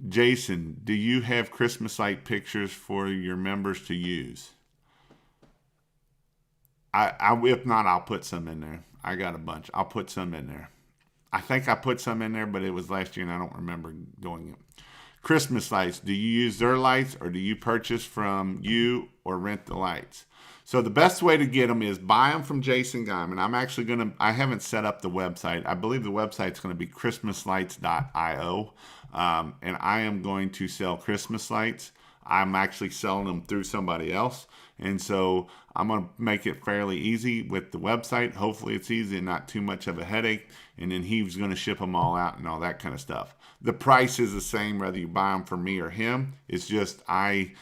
Jason, do you have Christmas light pictures for your members to use? If not, I'll put some in there. I got a bunch. I'll put some in there. I think I put some in there, but it was last year and I don't remember doing it. Christmas lights. Do you use their lights, or do you purchase from you or rent the lights? So the best way to get them is buy them from Jason Guyman. I haven't set up the website. I believe the website's going to be christmaslights.io. And I am going to sell Christmas lights. I'm actually selling them through somebody else. And so I'm going to make it fairly easy with the website. Hopefully it's easy and not too much of a headache. And then he's going to ship them all out and all that kind of stuff. The price is the same whether you buy them from me or him. It's just I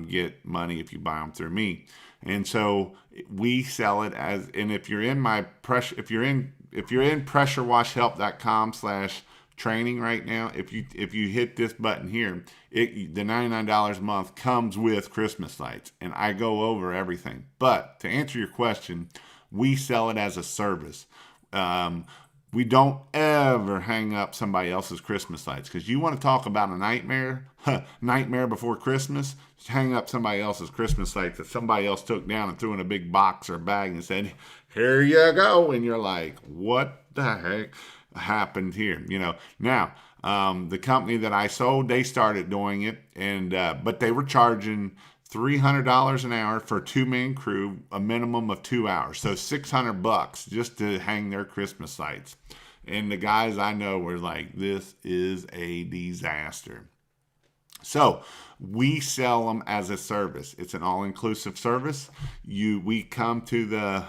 get money if you buy them through me. And so we sell it as, and if you're in pressurewashhelp.com/True training right now, if you hit this button here, the $99 a month comes with Christmas lights, and I go over everything. But to answer your question, we sell it as a service. We don't ever hang up somebody else's Christmas lights, because you want to talk about a nightmare, nightmare before Christmas. Just hang up somebody else's Christmas lights that somebody else took down and threw in a big box or bag and said, "Here you go," and you're like, "What the heck happened here?" Now the company that I sold, they started doing it, and but they were charging $300 an hour for a 2-man crew, a minimum of 2 hours. So $600 just to hang their Christmas lights. And the guys I know were like, this is a disaster. So we sell them as a service. It's an all-inclusive service. We come to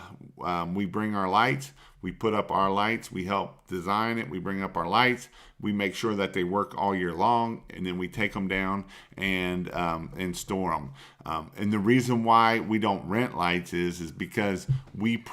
we bring our lights. We put up our lights. We help design it. We bring up our lights. We make sure that they work all year long, and then we take them down and store them. And the reason why we don't rent lights is because we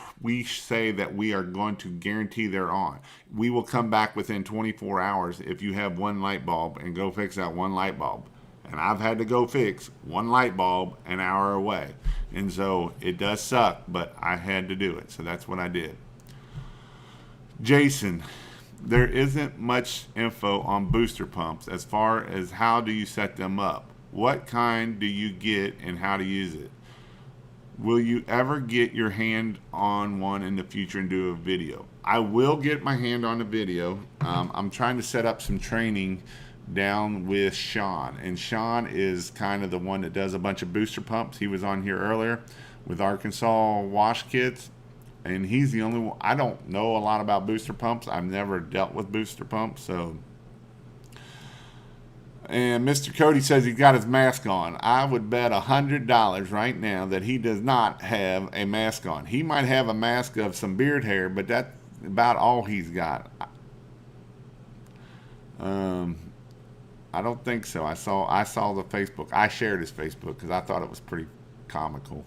say that we are going to guarantee they're on. We will come back within 24 hours if you have one light bulb and go fix that one light bulb. And I've had to go fix one light bulb an hour away. And so it does suck, but I had to do it. So that's what I did. Jason, there isn't much info on booster pumps as far as how do you set them up. What kind do you get and how to use it? Will you ever get your hand on one in the future and do a video? I will get my hand on a video. I'm trying to set up some training down with Sean, and Sean is kind of the one that does a bunch of booster pumps. He was on here earlier with Arkansas Wash Kits, and he's the only one. I don't know a lot about booster pumps. I've never dealt with booster pumps. And Mr. Cody says he's got his mask on. I would bet $100 right now that he does not have a mask on. He might have a mask of some beard hair, but that's about all he's got. I don't think so. I saw the Facebook. I shared his Facebook because I thought it was pretty comical.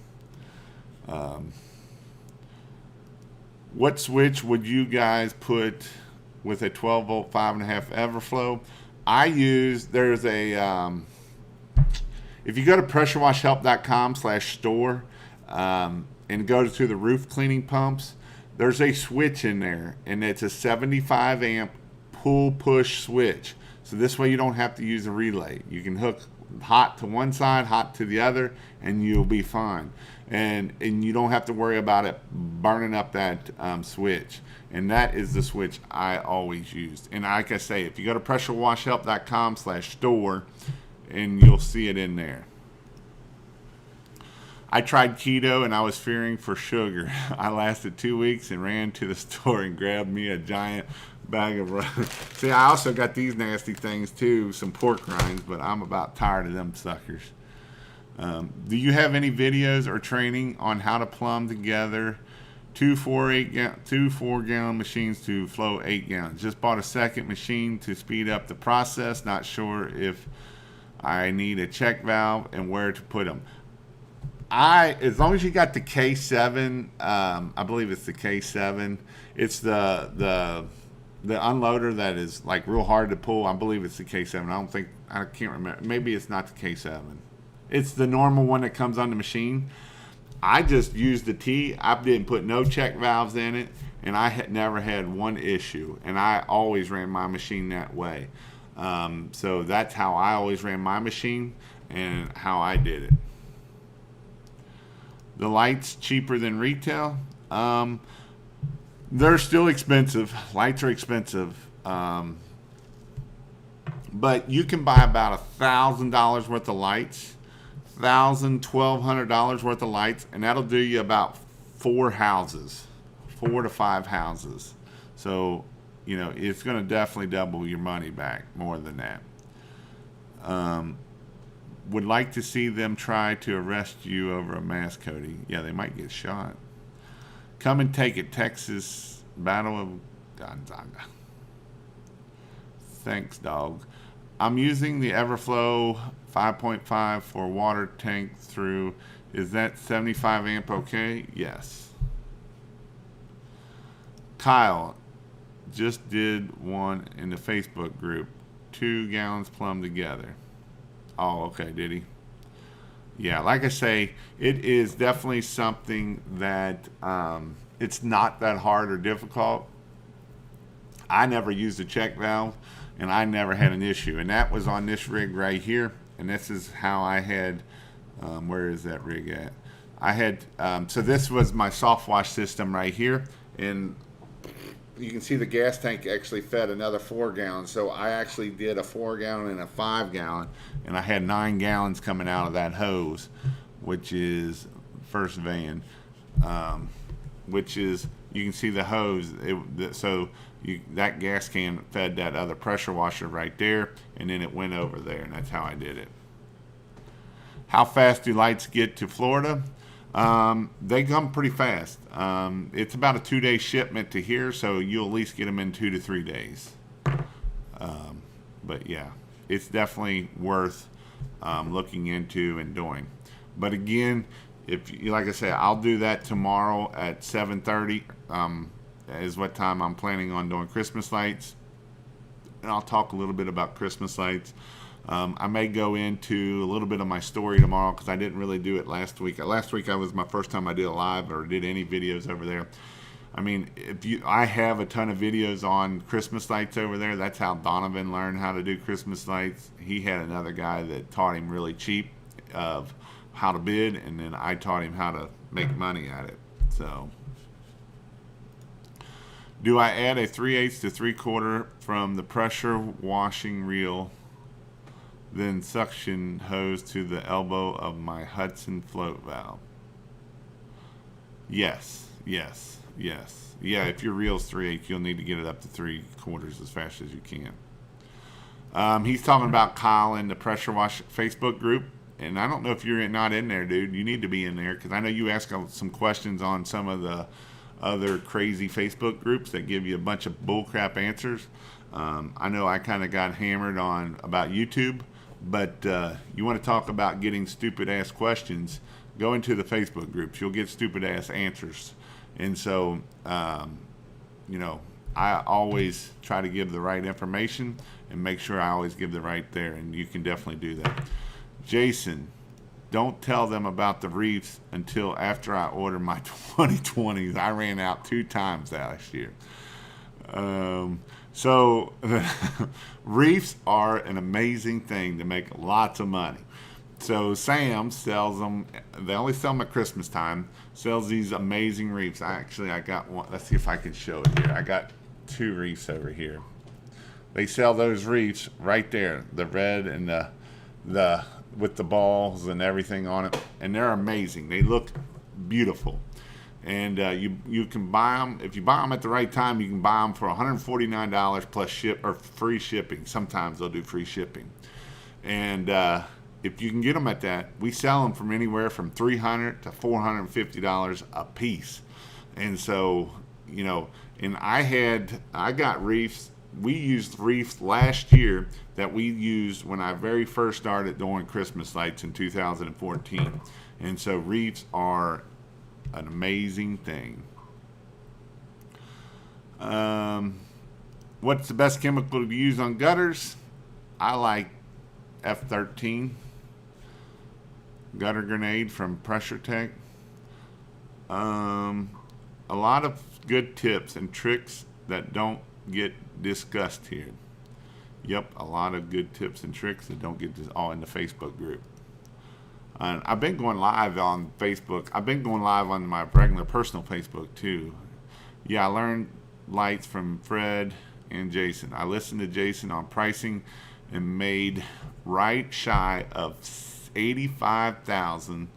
What switch would you guys put with a 12 volt 5.5 Everflow? There's a, if you go to pressurewashhelp.com/store and go to the roof cleaning pumps, there's a switch in there, and it's a 75 amp pull push switch. So this way you don't have to use a relay. You can hook hot to one side, hot to the other, and you'll be fine. And you don't have to worry about it burning up that switch. And that is the switch I always used. And like I say, if you go to pressurewashhelp.com/store, and you'll see it in there. I tried keto and I was fearing for sugar. I lasted 2 weeks and ran to the store and grabbed me a giant bag of rice. See, I also got these nasty things too, some pork rinds, but I'm about tired of them suckers. Do you have any videos or training on how to plumb together two 4-gallon machines to flow 8 gallons? Just bought a second machine to speed up the process. Not sure if I need a check valve and where to put them. As long as you got the K7, I believe it's the K7. It's the unloader that is like real hard to pull. I believe it's the K7. I can't remember. Maybe it's not the K7. It's the normal one that comes on the machine. I just used the T. I didn't put no check valves in it, and I had never had one issue. And I always ran my machine that way. So that's how I always ran my machine and how I did it. The lights cheaper than retail? They're still expensive. Lights are expensive. But you can buy about $1,000 worth of lights, $1,200 worth of lights, and that'll do you about 4 to 5 houses. So, it's going to definitely double your money back, more than that. Would like to see them try to arrest you over a mask, Cody. Yeah, they might get shot. Come and take it, Texas Battle of Gonzaga. Thanks, dog. I'm using the Everflow 5.5 for water tank through. Is that 75 amp okay? Yes. Kyle, just did one in the Facebook group. 2 gallons plumb together. Oh, okay, did he? Yeah, like I say, it is definitely something that it's not that hard or difficult. I never used a check valve, and I never had an issue. And that was on this rig right here. And this is how I had. Where is that rig at? I had. So this was my soft wash system right here, and you can see the gas tank actually fed another 4 gallons. So I actually did a 4 gallon and a 5 gallon, and I had 9 gallons coming out of that hose, which is first van, which is, you can see the hose. That gas can fed that other pressure washer right there, and then it went over there, and that's how I did it. How fast do lights get to Florida? They come pretty fast. It's about a 2-day shipment to here, so you'll at least get them in 2 to 3 days. But yeah, it's definitely worth looking into and doing. But again, if you, like I said, I'll do that tomorrow at 7:30. Is what time I'm planning on doing Christmas lights, and I'll talk a little bit about Christmas lights. I may go into a little bit of my story tomorrow because I didn't really do it last week. Last week was my first time I did a live or did any videos over there. I mean, I have a ton of videos on Christmas lights over there. That's how Donovan learned how to do Christmas lights. He had another guy that taught him really cheap of how to bid, and then I taught him how to make money at it. So, do I add a 3/8 to 3/4 from the pressure washing reel, then suction hose to the elbow of my Hudson float valve? Yes. Yeah, if your reel's 3/8, you'll need to get it up to 3/4 as fast as you can. He's talking about Kyle in the pressure wash Facebook group, and I don't know if you're not in there, dude. You need to be in there because I know you asked some questions on some of the other crazy Facebook groups that give you a bunch of bullcrap answers. I know I kind of got hammered on about YouTube, but you want to talk about getting stupid ass questions, go into the Facebook groups. You'll get stupid ass answers. And so, I always try to give the right information and make sure I always give the right there, and you can definitely do that. Jason, don't tell them about the reefs until after I order my 2020s. I ran out 2 times last year. So reefs are an amazing thing to make lots of money. So Sam sells them. They only sell them at Christmas time. Sells these amazing reefs. I got one. Let's see if I can show it here. I got 2 reefs over here. They sell those reefs right there. The red and the with the balls and everything on it, and they're amazing. They look beautiful. And you can buy them. If you buy them at the right time, you can buy them for $149 plus free shipping. Sometimes they'll do free shipping. And if you can get them at that, we sell them from anywhere from $300 to $450 a piece. And so, and I got reefs. We used reefs last year that we used when I very first started doing Christmas lights in 2014. And so reefs are an amazing thing. What's the best chemical to use on gutters? I like F13 gutter grenade from Pressure Tech. A lot of good tips and tricks that don't get discussed here. Yep, a lot of good tips and tricks that don't get all in the Facebook group. I've been going live on Facebook. I've been going live on my regular personal Facebook too. Yeah, I learned lights from Fred and Jason. I listened to Jason on pricing and made right shy of $85,000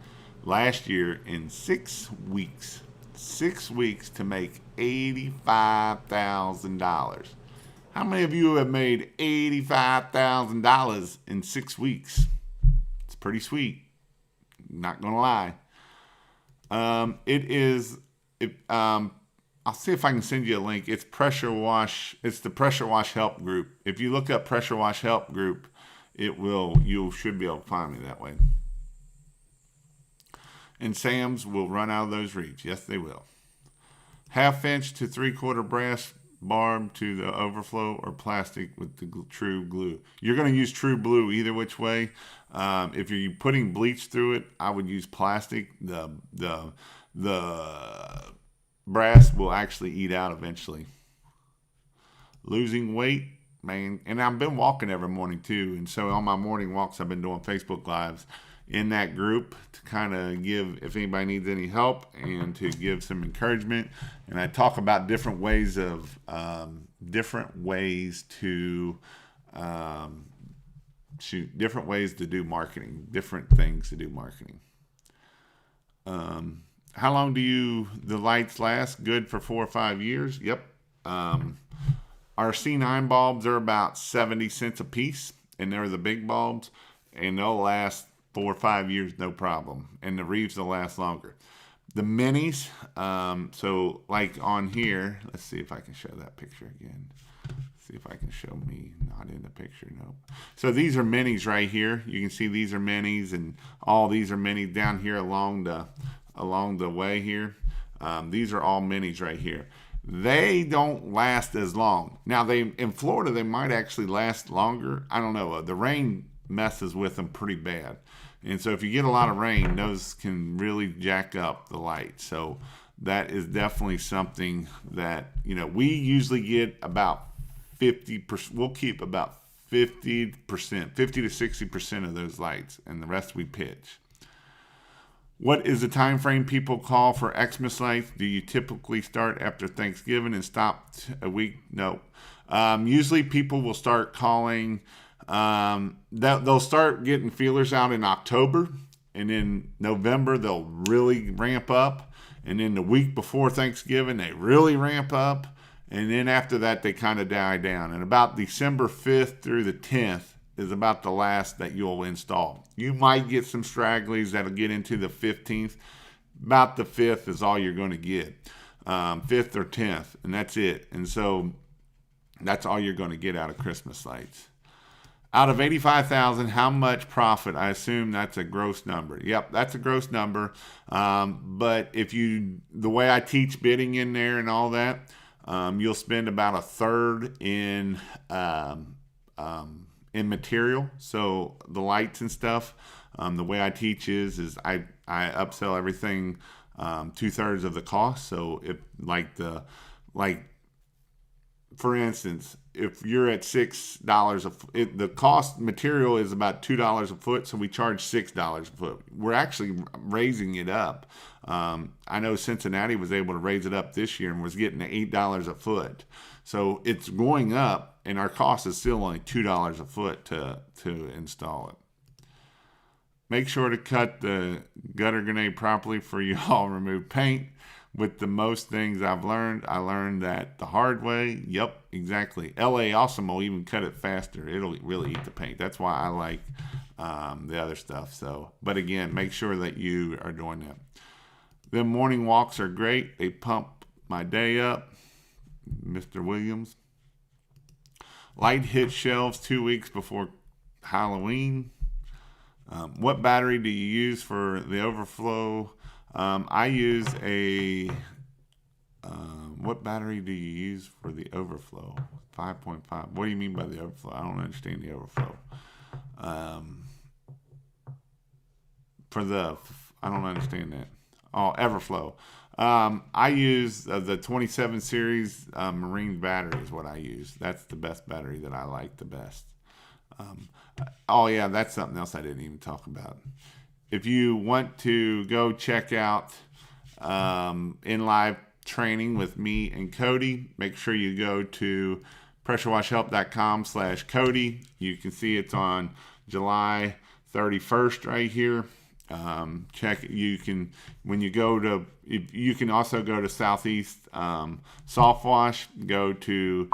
last year in 6 weeks. 6 weeks to make $85,000. How many of you have made $85,000 in 6 weeks? It's pretty sweet. Not gonna lie. I'll see if I can send you a link. It's Pressure Wash. It's the Pressure Wash Help group. If you look up Pressure Wash Help group, you should be able to find me that way. And Sam's will run out of those reefs. Yes, they will. 1/2 inch to 3/4 brass barb to the overflow or plastic with the true glue. You're going to use true blue either which way. If you're putting bleach through it, I would use plastic. The brass will actually eat out eventually. Losing weight, man, and I've been walking every morning too, and so on my morning walks I've been doing Facebook Lives in that group to kind of give, if anybody needs any help, and to give some encouragement. And I talk about different ways to different ways to do marketing, different things to do marketing. How long do the lights last? Good for 4 or 5 years. Yep. Our C9 bulbs are about 70 cents a piece, and they're the big bulbs, and they'll last 4 or 5 years, no problem. And the Reeves will last longer. The minis, so like on here, let's see if I can show that picture again. See if I can show me not in the picture. Nope. So these are minis right here. You can see these are minis, and all these are minis down here along the way here. These are all minis right here. They don't last as long. Now in Florida they might actually last longer. I don't know. The rain messes with them pretty bad. And so if you get a lot of rain, those can really jack up the light. So that is definitely something that, we usually get about 50%. We'll keep about 50%, 50 to 60% of those lights, and the rest we pitch. What is the time frame people call for Xmas lights? Do you typically start after Thanksgiving and stop a week? No. Usually people will start calling. They'll start getting feelers out in October, and in November they'll really ramp up, and then the week before Thanksgiving they really ramp up, and then after that they kind of die down. And about December 5th through the 10th is about the last that you'll install. You might get some stragglers that'll get into the 15th. About the 5th is all you're going to get. 5th or 10th, and that's it. And so that's all you're going to get out of Christmas lights. Out of 85,000, how much profit? I assume that's a gross number. Yep, that's a gross number. But the way I teach bidding in there and all that, you'll spend about a third in material. So the lights and stuff, the way I teach is I upsell everything 2/3 of the cost. So for instance, if you're at $6 a foot, the cost material is about $2 a foot, so we charge $6 a foot. We're actually raising it up. I know Cincinnati was able to raise it up this year and was getting to $8 a foot. So it's going up, and our cost is still only $2 a foot to install it. Make sure to cut the gutter grenade properly for y'all remove paint. With the most things I learned that the hard way. Yep, exactly. LA Awesome will even cut it faster. It'll really eat the paint. That's why I like the other stuff. So, but again, make sure that you are doing that. The morning walks are great. They pump my day up. Mr. Williams. Light hit shelves 2 weeks before Halloween. What battery do you use for the overflow? I use what battery do you use for the overflow? 5.5. What do you mean by the overflow? I don't understand the overflow. I don't understand that. Oh, Everflow. I use the 27 series Marine battery is what I use. That's the best battery that I like the best. Oh yeah, that's something else I didn't even talk about. If you want to go check out in live training with me and Cody, make sure you go to pressurewashhelp.com/Cody. You can see it's on July 31st right here. You can also go to Southeast Soft Wash, go to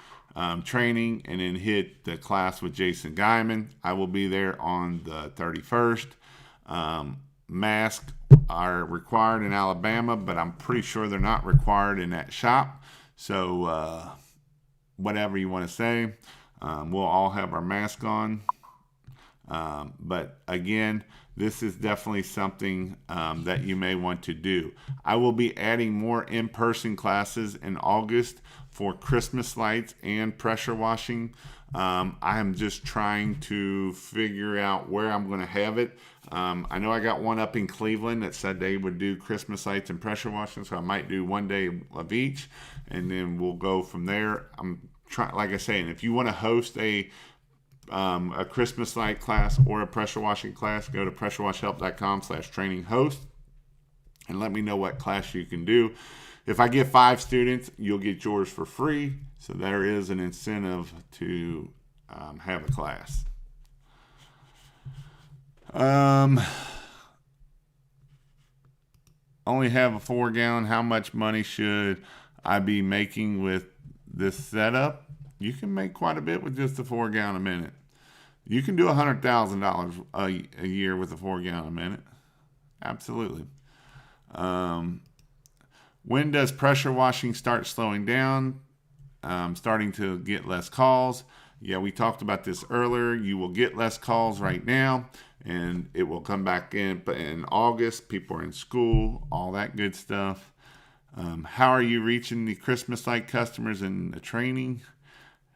training, and then hit the class with Jason Guyman. I will be there on the 31st. Masks are required in Alabama, but I'm pretty sure they're not required in that shop. So whatever you want to say, we'll all have our mask on. But again, this is definitely something that you may want to do. I will be adding more in-person classes in August for Christmas lights and pressure washing. I'm just trying to figure out where I'm going to have it. I know I got one up in Cleveland that said they would do Christmas lights and pressure washing, so I might do one day of each, and then we'll go from there. I'm trying, like I say, and if you want to host a Christmas light class or a pressure washing class, go to pressurewashhelp.com/training host and let me know what class you can do. If I get 5 students, you'll get yours for free. So there is an incentive to have a class. Only have a 4-gallon. How much money should I be making with this setup? You can make quite a bit with just a 4-gallon a minute. You can do $100,000 a year with a 4-gallon a minute. Absolutely. When does pressure washing start slowing down? Starting to get less calls. Yeah, we talked about this earlier. You will get less calls right now, and it will come back in August. People are in school, all that good stuff. How are you reaching the Christmas light customers in the training?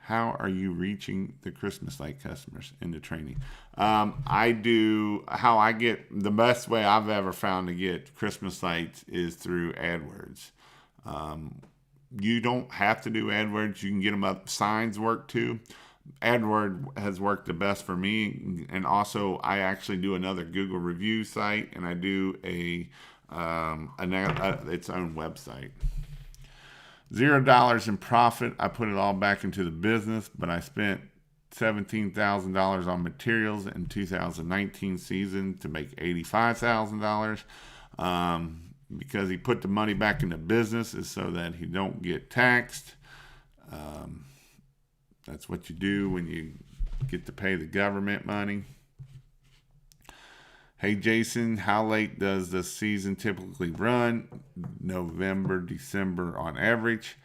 How are you reaching the Christmas light customers in the training? The best way I've ever found to get Christmas lights is through AdWords. You don't have to do AdWords. You can get them up. Signs work too. AdWords has worked the best for me. And also I actually do another Google review site, and I do its own website. $0 in profit. I put it all back into the business, but I spent $17,000 on materials in 2019 season to make $85,000. Because he put the money back into business is so that he don't get taxed. That's what you do when you get to pay the government money. Hey Jason, how late does the season typically run? November, December on average.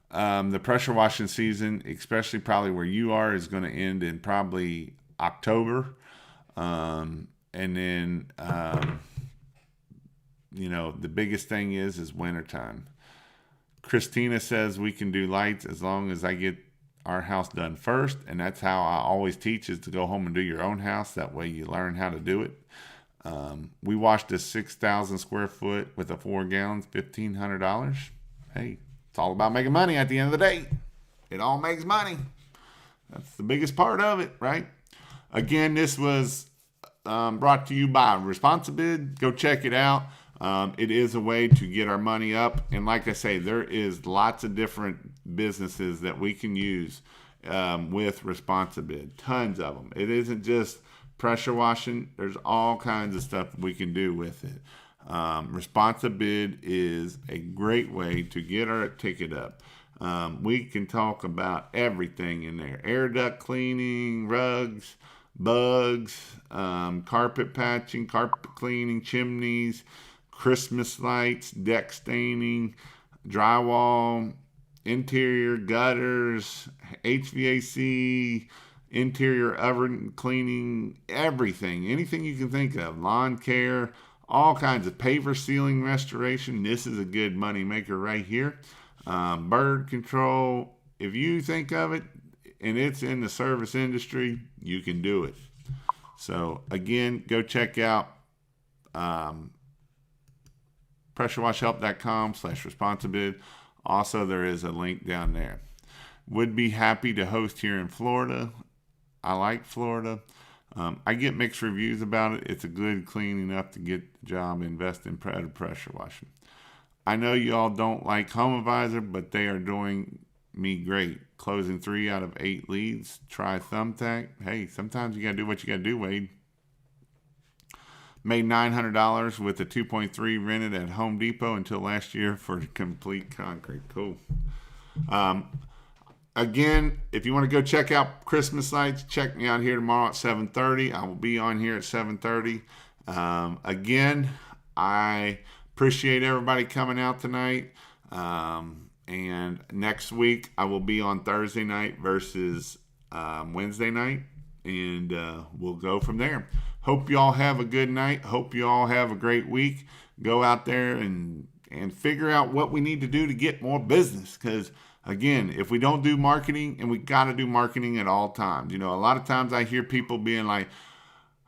The pressure washing season, especially probably where you are, is going to end in probably October. And then, the biggest thing is wintertime. Christina says we can do lights as long as I get our house done first. And that's how I always teach, is to go home and do your own house. That way you learn how to do it. We washed a 6,000 square foot with a 4 gallons, $1,500. Hey, it's all about making money at the end of the day. It all makes money. That's the biggest part of it, right? Again, this was brought to you by Responsibid. Go check it out. It is a way to get our money up. And like I say, there is lots of different businesses that we can use with Responsibid. Tons of them. It isn't just pressure washing. There's all kinds of stuff we can do with it. Responsibid is a great way to get our ticket up. We can talk about everything in there. Air duct cleaning, rugs, bugs, carpet patching, carpet cleaning, chimneys, Christmas lights, deck staining, drywall, interior gutters, HVAC, interior oven cleaning, everything. Anything you can think of. Lawn care, all kinds of paver ceiling restoration. This is a good money maker right here. Bird control. If you think of it and it's in the service industry, you can do it. So again, go check out pressurewashhelp.com/Responsibid. Also, there is a link down there. Would be happy to host here in Florida. I like Florida. I get mixed reviews about it. It's a good cleaning up to get the job, invest in pressure washing. I know you all don't like HomeAdvisor, but they are doing me great. Closing 3 out of 8 leads. Try Thumbtack. Hey, sometimes you got to do what you got to do, Wade. Made $900 with a 2.3 rented at Home Depot until last year for complete concrete. Cool. Again, if you want to go check out Christmas lights, check me out here tomorrow at 7:30. I will be on here at 7:30. Again, I appreciate everybody coming out tonight. And next week, I will be on Thursday night versus Wednesday night. And we'll go from there. Hope you all have a good night. Hope you all have a great week. Go out there and figure out what we need to do to get more business. Because again, if we don't do marketing, and we got to do marketing at all times. A lot of times I hear people being like,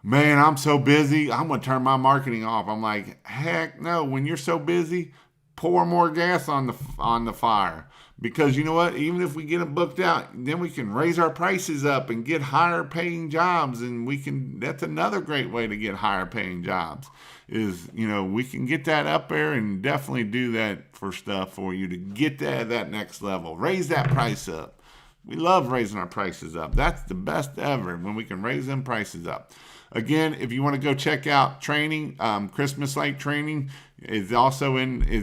man, I'm so busy, I'm going to turn my marketing off. I'm like, heck no. When you're so busy, pour more gas on the fire. Because you know what? Even if we get them booked out, then we can raise our prices up and get higher paying jobs. And that's another great way to get higher paying jobs is, we can get that up there and definitely do that for stuff for you to get that next level. Raise that price up. We love raising our prices up. That's the best ever when we can raise them prices up. Again, if you want to go check out training, Christmas light training is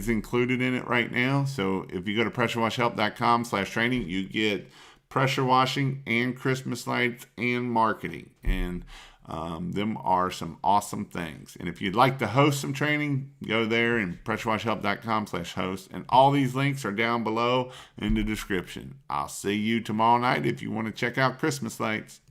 included in it right now. So if you go to pressurewashhelp.com/training, you get pressure washing and Christmas lights and marketing. And them are some awesome things. And if you'd like to host some training, go there and pressurewashhelp.com/host. And all these links are down below in the description. I'll see you tomorrow night if you want to check out Christmas lights.